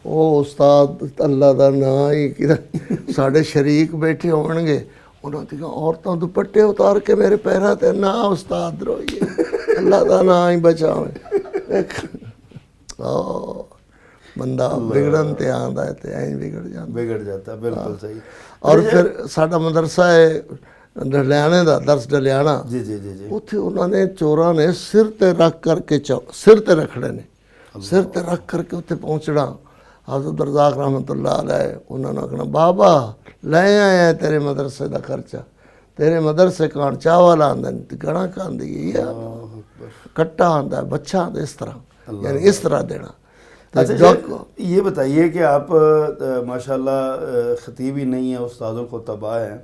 [SPEAKER 3] وہ استاد اللہ دا نا ہی ساڑھے شریک بیٹھے ہون گے، انہوں نے کہا عورتوں دوپٹے اتار کے میرے پیرا تے، نا استاد روئیے، اللہ دا نا ہی بچاویں۔ بندہ بگڑن تے آندا ہے تے این بگڑ جاتا،
[SPEAKER 2] بالکل صحیح۔
[SPEAKER 3] اور پھر ساڈا مدرسہ ہے ڈلیانے دا، درس ڈلیانا،
[SPEAKER 2] جی جی جی جی،
[SPEAKER 3] اتھے انہوں نے چوراں نے سر تے رکھ کر کے، سر تے رکھڑے نے، سر تے رکھ کر کے اتھے پہنچنا، حضرت رزاق رحمۃ اللہ علیہ، انہوں نے کہنا بابا لے آئے ہیں تیرے مدرسے دا خرچہ، تیرے مدرسے کان چاول آندہ گڑا کان دی، یہ کٹا آندہ ہے، بچہ آندہ، اس طرح، یعنی اس طرح دینا۔
[SPEAKER 2] اچھا یہ بتائیے کہ آپ ماشاءاللہ خطیب ہی نہیں ہیں، استاد الخطباء ہیں،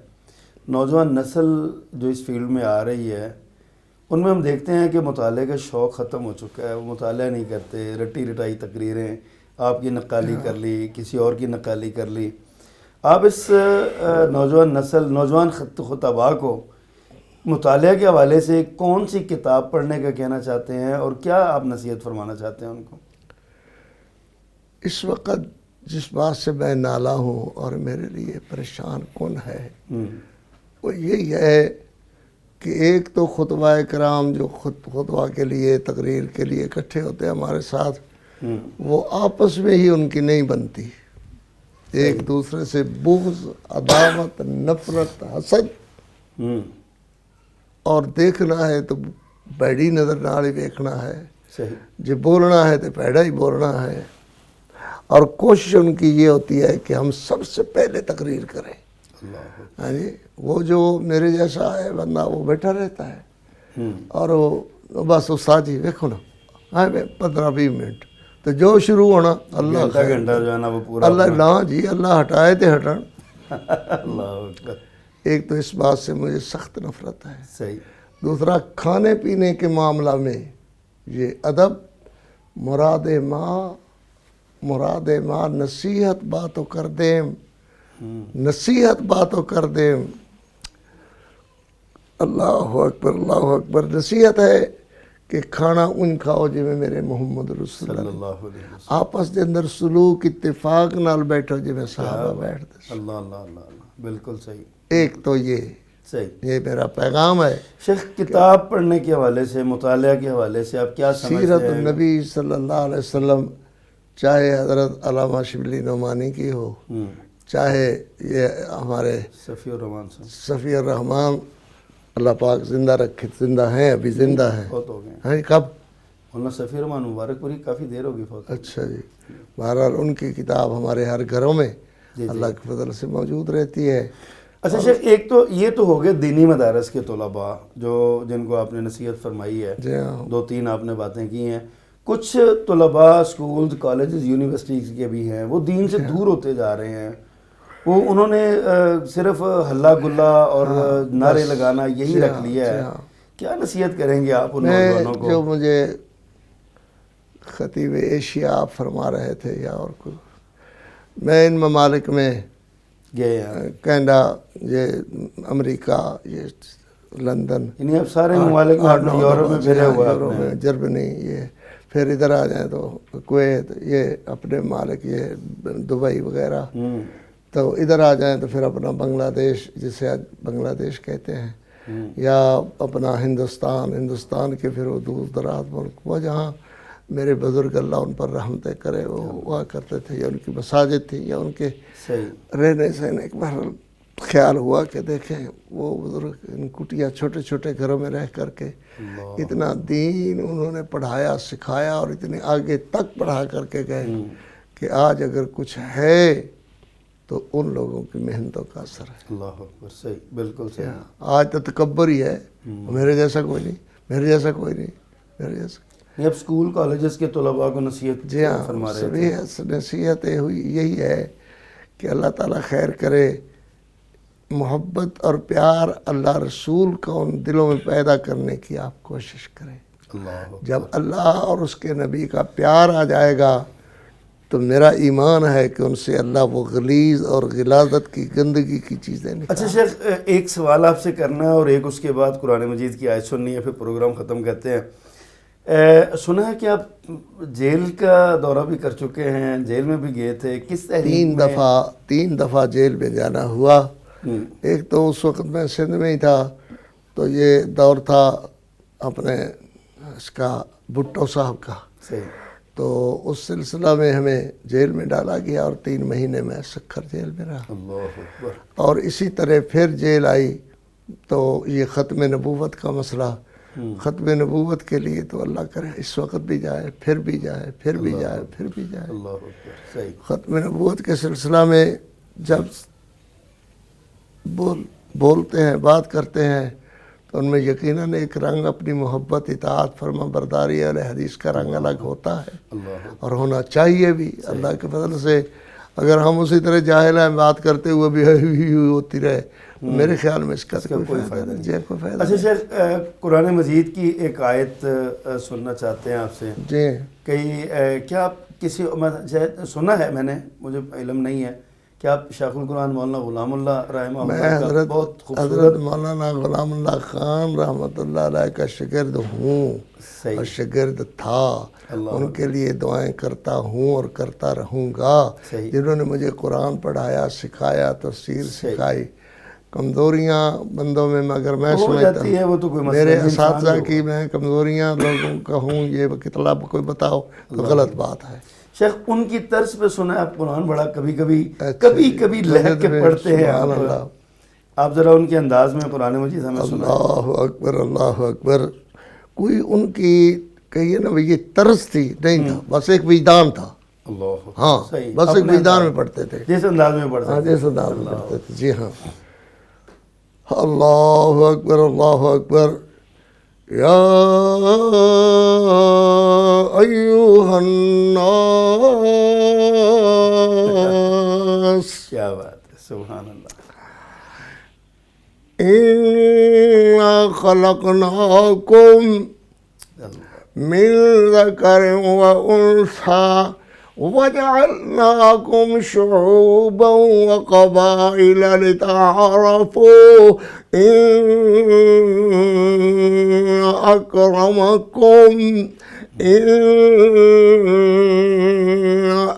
[SPEAKER 2] نوجوان نسل جو اس فیلڈ میں آ رہی ہے، ان میں ہم دیکھتے ہیں کہ مطالعے کا شوق ختم ہو چکا ہے، وہ مطالعہ نہیں کرتے، رٹی رٹائی تقریریں، آپ کی نقالی کر لی، کسی اور کی نقالی کر لی۔ آپ اس نوجوان نسل، نوجوان خطباء کو مطالعہ کے حوالے سے کون سی کتاب پڑھنے کا کہنا چاہتے ہیں، اور کیا آپ نصیحت فرمانا چاہتے ہیں ان کو؟
[SPEAKER 3] اس وقت جس بات سے میں نالا ہوں اور میرے لیے پریشان کن ہے، وہ یہی ہے کہ ایک تو خطبہ کرام جو خطبہ کے لیے، تقریر کے لیے اکٹھے ہوتے ہیں ہمارے ساتھ، وہ آپس میں ہی ان کی نہیں بنتی، ایک دوسرے سے بغض، عداوت، نفرت، حسد، اور دیکھنا ہے تو پیڑی نظر نال ہی دیکھنا ہے، جو بولنا ہے تو پیڑا ہی بولنا ہے، اور کوشش ان کی یہ ہوتی ہے کہ ہم سب سے پہلے تقریر کریں۔ ہاں جی، وہ جو میرے جیسا ہے بندہ وہ بیٹھا رہتا ہے، اور وہ بس استاد جی دیکھو نا، ہاں 15-20 منٹ تو جو شروع ہونا، اللہ
[SPEAKER 2] گھنٹہ جو ہے نا وہ پورا،
[SPEAKER 3] اللہ نا جی، اللہ ہٹائے تے ہٹن۔
[SPEAKER 2] اللہ اکبر،
[SPEAKER 3] ایک تو اس بات سے مجھے سخت نفرت ہے۔
[SPEAKER 2] صحیح۔
[SPEAKER 3] دوسرا، کھانے پینے کے معاملہ میں یہ ادب، مراد ماں نصیحت باتوں کر دیں، نصیحت باتوں کر دیں، اللہ اکبر، اللہ اکبر۔ نصیحت ہے کہ کھانا ان کھاؤ جی میں میرے محمد رسول
[SPEAKER 2] صلی
[SPEAKER 3] اللہ،
[SPEAKER 2] اللہ علیہ وسلم،
[SPEAKER 3] آپس دے اندر سلوک اتفاق نال بیٹھو جی میں صحابہ بیٹھتے۔
[SPEAKER 2] اللہ اللہ اللہ، بالکل صحیح۔
[SPEAKER 3] ایک تو یہ
[SPEAKER 2] صحیح،
[SPEAKER 3] یہ میرا پیغام ہے۔
[SPEAKER 2] شیخ کتاب پڑھنے کے حوالے سے، مطالعہ کے حوالے سے آپ کیا سمجھتے
[SPEAKER 3] سیرت
[SPEAKER 2] ہیں؟
[SPEAKER 3] النبی صلی اللہ علیہ وسلم، چاہے حضرت علامہ شبلی نعمانی کی ہو، چاہے یہ ہمارے
[SPEAKER 2] صفی الرحمان صاحب
[SPEAKER 3] صفی الرحمان اللہ پاک زندہ رکھے، زندہ ہیں، ابھی زندہ ہیں.
[SPEAKER 2] فوت ہو گئے.
[SPEAKER 3] ہیں کب؟
[SPEAKER 2] مولانا صفی الرحمان مبارک پوری کافی دیر ہوگی فوت.
[SPEAKER 3] اچھا جی. بہرحال ان کی کتاب ہمارے ہر گھروں میں
[SPEAKER 2] جی.
[SPEAKER 3] اللہ کے فضل سے موجود رہتی ہے.
[SPEAKER 2] اچھا شیخ، ایک تو یہ تو ہو گئے دینی مدارس کے طلباء جن کو آپ نے نصیحت فرمائی ہے.
[SPEAKER 3] جی ہاں.
[SPEAKER 2] 2-3 آپ نے باتیں کی ہیں. کچھ طلباء اسکولز، کالجز، یونیورسٹیز کے بھی ہیں، وہ دین سے دور ہوتے جا رہے ہیں. وہ انہوں نے صرف ہلا گلا اور نعرے لگانا یہی رکھ لیا ہے. کیا نصیحت کریں گے آپ ان نوجوانوں کو؟
[SPEAKER 3] جو مجھے خطیب ایشیا آپ فرما رہے تھے یا اور کوئی، میں ان ممالک میں
[SPEAKER 2] گئے ہیں،
[SPEAKER 3] کینیڈا، یہ امریکہ، یہ لندن،
[SPEAKER 2] یعنی اب سارے ممالک میں آپ نے یورپ میں پھرے ہوا ہے.
[SPEAKER 3] یورپ میں، جرمنی، یہ پھر ادھر آ جائیں تو کویت، یہ اپنے ممالک، یہ دبئی وغیرہ، تو ادھر آ جائیں تو پھر اپنا بنگلہ دیش، جسے آج بنگلہ دیش کہتے ہیں، یا اپنا ہندوستان کے پھر وہ دور دراز ملک، وہ جہاں میرے بزرگ اللہ ان پر رحمتیں کرے وہ ہوا کرتے تھے، یا ان کی مساجد تھی، یا ان کے رہنے سہنے کے بہرحال خیال ہوا کہ دیکھیں وہ بزرگ ان کٹیا چھوٹے چھوٹے گھروں میں رہ کر کے اتنا دین انہوں نے پڑھایا، سکھایا، اور اتنے آگے تک پڑھا کر کے گئے کہ آج اگر کچھ ہے تو ان لوگوں کی محنتوں کا اثر ہے.
[SPEAKER 2] اللہ اکبر. صحیح، بالکل صحیح.
[SPEAKER 3] آج تو تکبر ہی ہے، میرے جیسا کوئی نہیں، میرے جیسا کوئی نہیں، میرے جیسا.
[SPEAKER 2] یہ اب اسکول کالجز کے طلباء کو نصیحت
[SPEAKER 3] جی ہاں،
[SPEAKER 2] فرما رہے تھے.
[SPEAKER 3] سبھی نصیحت یہی ہے کہ اللہ تعالیٰ خیر کرے، محبت اور پیار اللہ رسول کا ان دلوں میں پیدا کرنے کی آپ کوشش کریں. جب اللہ اور اس کے نبی کا پیار آ جائے گا تو میرا ایمان ہے کہ ان سے اللہ وہ غلیظ اور غلاظت کی گندگی کی چیزیں نکال.
[SPEAKER 2] اچھا شیخ، ایک سوال آپ سے کرنا ہے اور ایک اس کے بعد قرآن مجید کی آیت سننی ہے، پھر پروگرام ختم کرتے ہیں. سنا ہے کہ آپ جیل کا دورہ بھی کر چکے ہیں، جیل میں بھی گئے تھے. کس تحریک میں؟
[SPEAKER 3] 3 دفعہ جیل میں جانا ہوا. ایک تو اس وقت میں سندھ میں ہی تھا، تو یہ دور تھا اپنے اس کا بھٹو صاحب کا.
[SPEAKER 2] صحیح.
[SPEAKER 3] تو اس سلسلہ میں ہمیں جیل میں ڈالا گیا اور 3 مہینے میں سکھر جیل میں رہا.
[SPEAKER 2] اللہ اکبر.
[SPEAKER 3] اور اسی طرح پھر جیل آئی تو یہ ختم نبوت کا مسئلہ. ختم نبوت کے لیے تو اللہ کرے اس وقت بھی جائے، پھر بھی جائے، پھر بھی جائے، پھر بھی جائے.
[SPEAKER 2] اللہ اکبر. صحیح.
[SPEAKER 3] ختم نبوت کے سلسلہ میں جب بولتے ہیں، بات کرتے ہیں، تو ان میں یقیناً ایک رنگ اپنی محبت، اطاعت، فرما برداری علیہ حدیث کا رنگ الگ ہوتا ہے، اور ہونا چاہیے بھی. اللہ کے فضل سے اگر ہم اسی طرح جاہل ہیں، بات کرتے ہوئے بھی ہوتی رہے، میرے خیال میں اس کا کوئی فائدہ نہیں.
[SPEAKER 2] اچھا شیخ، قرآن مجید کی ایک آیت سننا چاہتے ہیں آپ سے.
[SPEAKER 3] جی.
[SPEAKER 2] کیا آپ کسی سنا ہے، میں نے، مجھے علم نہیں ہے، کہ آپ شیخ القرآن مولانا غلام اللہ رحمہ اللہ کا بہت
[SPEAKER 3] حضرت مولانا غلام اللہ خان رحمۃ اللہ علیہ کا شاگرد ہوں اور شاگرد تھا. ان کے لیے دعائیں کرتا ہوں اور کرتا رہوں گا، جنہوں نے مجھے قرآن پڑھایا، سکھایا، تفسیر سکھائی. کمزوریاں بندوں میں مگر میں سمجھتا ہوں میرے اساتذہ کی میں کمزوریاں لوگوں کا ہوں، یہ کتنا کوئی بتاؤ تو غلط بات ہے.
[SPEAKER 2] شیخ، ان کی طرز پہ سنا ہے آپ قرآن بڑا کبھی کبھی لہک کے پڑھتے ہیں آپ ذرا ان کے انداز میں قرآن مجید ہمیں سنائیں.
[SPEAKER 3] اللہ اکبر، اللہ اکبر. کوئی ان کی کہیے نا یہ طرز تھی نہیں تھا، بس ایک وجدان تھا. ہاں، بس ایک وجدان میں پڑھتے تھے،
[SPEAKER 2] جس انداز میں پڑھتے تھے.
[SPEAKER 3] جس انداز میں پڑھتے تھے. جی ہاں. اللہ اکبر، اللہ اکبر. یا ایوہ الناس.
[SPEAKER 2] کیا بات ہے، سبحان اللہ.
[SPEAKER 3] اِنَّا خَلَقْنَاكُم مِّن ذَكَرٍ وَأُنثَىٰ وَجَعَلْنَاكُمْ شُعُوبًا وَقَبَائِلَ لِتَعَارَفُوا إِنَّ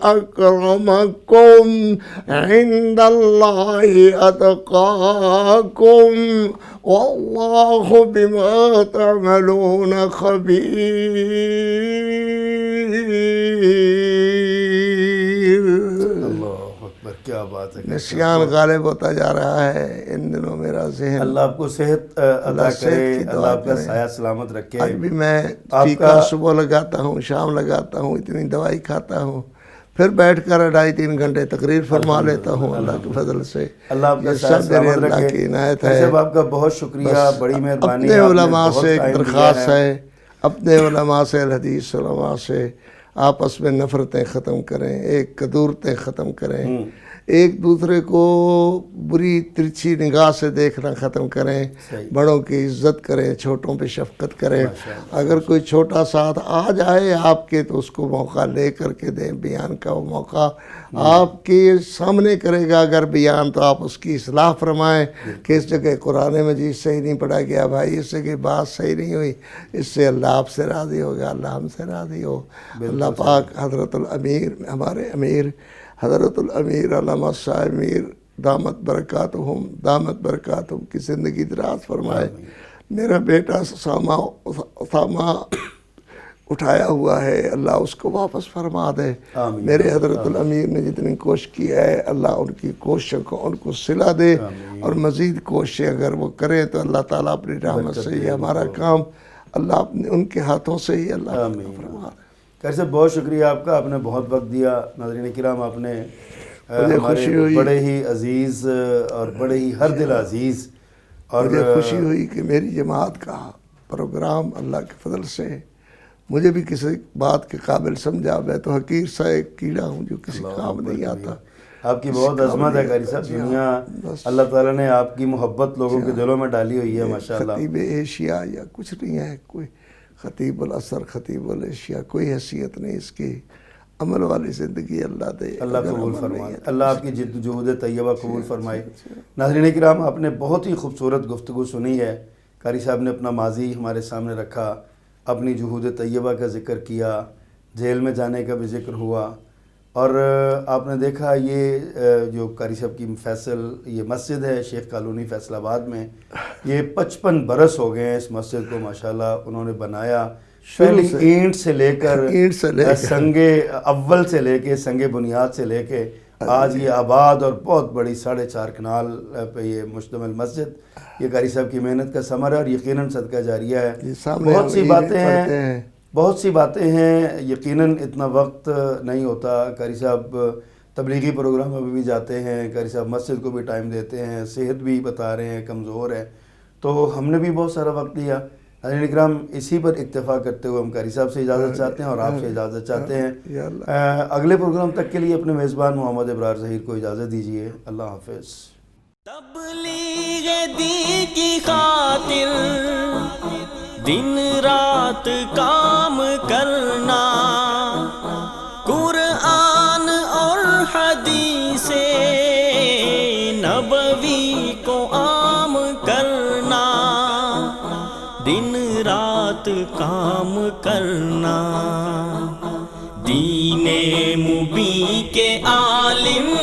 [SPEAKER 3] أَكْرَمَكُمْ عِندَ اللَّهِ أَتْقَاكُمْ وَاللَّهُ بِمَا تَعْمَلُونَ خَبِيرٌ.
[SPEAKER 2] اللہ اکبر. کیا بات بات ہے.
[SPEAKER 3] نسیان غالب ہوتا جا رہا ہے ان دنوں میرا ذہن.
[SPEAKER 2] اللہ آپ کو صحت عطا کرے, اللہ آپ کا سایہ سلامت رکھے.
[SPEAKER 3] آج بھی میں ٹیکہ صبح لگاتا ہوں, شام لگاتا ہوں, اتنی دوائی کھاتا ہوں, پھر بیٹھ کر 2.5-3 گھنٹے تقریر فرما لیتا ہوں اللہ کے فضل سے.
[SPEAKER 2] اللہ آپ کا
[SPEAKER 3] یہ
[SPEAKER 2] سایہ
[SPEAKER 3] سب میری
[SPEAKER 2] سلامت
[SPEAKER 3] اللہ
[SPEAKER 2] رکھے.
[SPEAKER 3] کی عنایت ہے.
[SPEAKER 2] صاحب آپ کا بہت شکریہ, بڑی مہربانی.
[SPEAKER 3] اپنے
[SPEAKER 2] آپ نے
[SPEAKER 3] علماء
[SPEAKER 2] بہت
[SPEAKER 3] سے ایک
[SPEAKER 2] ٹائم دیا
[SPEAKER 3] درخواست ہے, اپنے علماء سے, الحدیث علماء سے آپس میں نفرتیں ختم کریں, ایک کدورتیں ختم کریں, ایک دوسرے کو بری ترچھی نگاہ سے دیکھنا ختم کریں, بڑوں کی عزت کریں, چھوٹوں پہ شفقت کریں. اگر کوئی چھوٹا ساتھ آ جائے آپ کے تو اس کو موقع لے کر کے دیں. بیان کا وہ موقع آپ کے سامنے کرے گا اگر بیان, تو آپ اس کی اصلاح فرمائیں کہ اس جگہ قرآن مجید صحیح نہیں پڑھا گیا بھائی, اس جگہ بات صحیح نہیں ہوئی, اس سے اللہ آپ سے راضی ہوگا, اللہ ہم سے راضی ہو. اللہ پاک حضرت الامیر, ہمارے امیر حضرت الامیر علامہ صاحب میر دامت برکاتہم کی زندگی دراز فرمائے. میرا بیٹا اسامہ اٹھایا ہوا ہے, اللہ اس کو واپس فرما دے. میرے حضرت الامیر نے جتنی کوشش کی ہے اللہ ان کی کوششوں کو ان کو صلہ دے, اور مزید کوششیں اگر وہ کریں تو اللہ تعالیٰ اپنی رحمت سے یہ ہمارا کام اللہ اپنے ان کے ہاتھوں سے ہی اللہ فرما دے.
[SPEAKER 2] قاری صاحب بہت شکریہ آپ کا, آپ نے بہت وقت دیا. ناظرین کرام, آپ نے ہمارے بڑے ہی عزیز اور بڑے ہی ہر دل عزیز, اور
[SPEAKER 3] مجھے خوشی ہوئی کہ میری جماعت کا پروگرام اللہ کے فضل سے مجھے بھی کسی بات کے قابل سمجھا. میں تو حقیر سا ایک کیڑا ہوں جو کسی کام نہیں آتا.
[SPEAKER 2] آپ کی بہت عظمت ہے قاری صاحب. دنیا اللہ تعالیٰ نے آپ کی محبت لوگوں کے دلوں میں ڈالی ہوئی ہے ماشاءاللہ.
[SPEAKER 3] خطیب ایشیا یا کچھ نہیں ہے, کوئی خطیب الاثر, خطیب الایشیا, کوئی حیثیت نہیں اس کی. عمل والی زندگی اللہ دے,
[SPEAKER 2] اللہ قبول فرمائے, اللہ آپ کی جد جہود طیبہ قبول فرمائے. ناظرین کرام, آپ نے بہت ہی خوبصورت گفتگو سنی ہے. قاری صاحب نے اپنا ماضی ہمارے سامنے رکھا, اپنی جہود طیبہ کا ذکر کیا, جیل میں جانے کا بھی ذکر ہوا, اور آپ نے دیکھا یہ جو قاری صاحب کی یہ مسجد ہے شیخ کالونی فیصل آباد میں, یہ 55 برس ہو گئے ہیں اس مسجد کو ماشاءاللہ انہوں نے بنایا. پہلی اینٹ سے لے کر سنگ اول سے لے کے سنگ بنیاد سے لے کے آج یہ آباد اور بہت بڑی 4.5 کنال پہ یہ مشتمل مسجد, یہ قاری صاحب کی محنت کا ثمر ہے اور یقیناً صدقہ جاریہ ہے. بہت سی باتیں ہیں, یقیناً اتنا وقت نہیں ہوتا. قاری صاحب تبلیغی پروگراموں میں بھی جاتے ہیں, قاری صاحب مسجد کو بھی ٹائم دیتے ہیں, صحت بھی بتا رہے ہیں کمزور ہے, تو ہم نے بھی بہت سارا وقت دیا. ناظرین اکرام, اسی پر اکتفا کرتے ہوئے ہم قاری صاحب سے اجازت چاہتے ہیں اور آپ سے اجازت چاہتے ہیں. اگلے پروگرام تک کے لیے اپنے میزبان محمد ابرار ظہیر کو اجازت دیجیے. اللہ حافظ.
[SPEAKER 1] تبلیغ دین کی خاطر دن رات کام کرنا, قرآن اور حدیث نبوی کو عام کرنا, دن رات کام کرنا. دین مبین کے عالم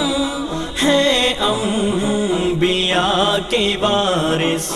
[SPEAKER 1] ہیں انبیاء کے وارث,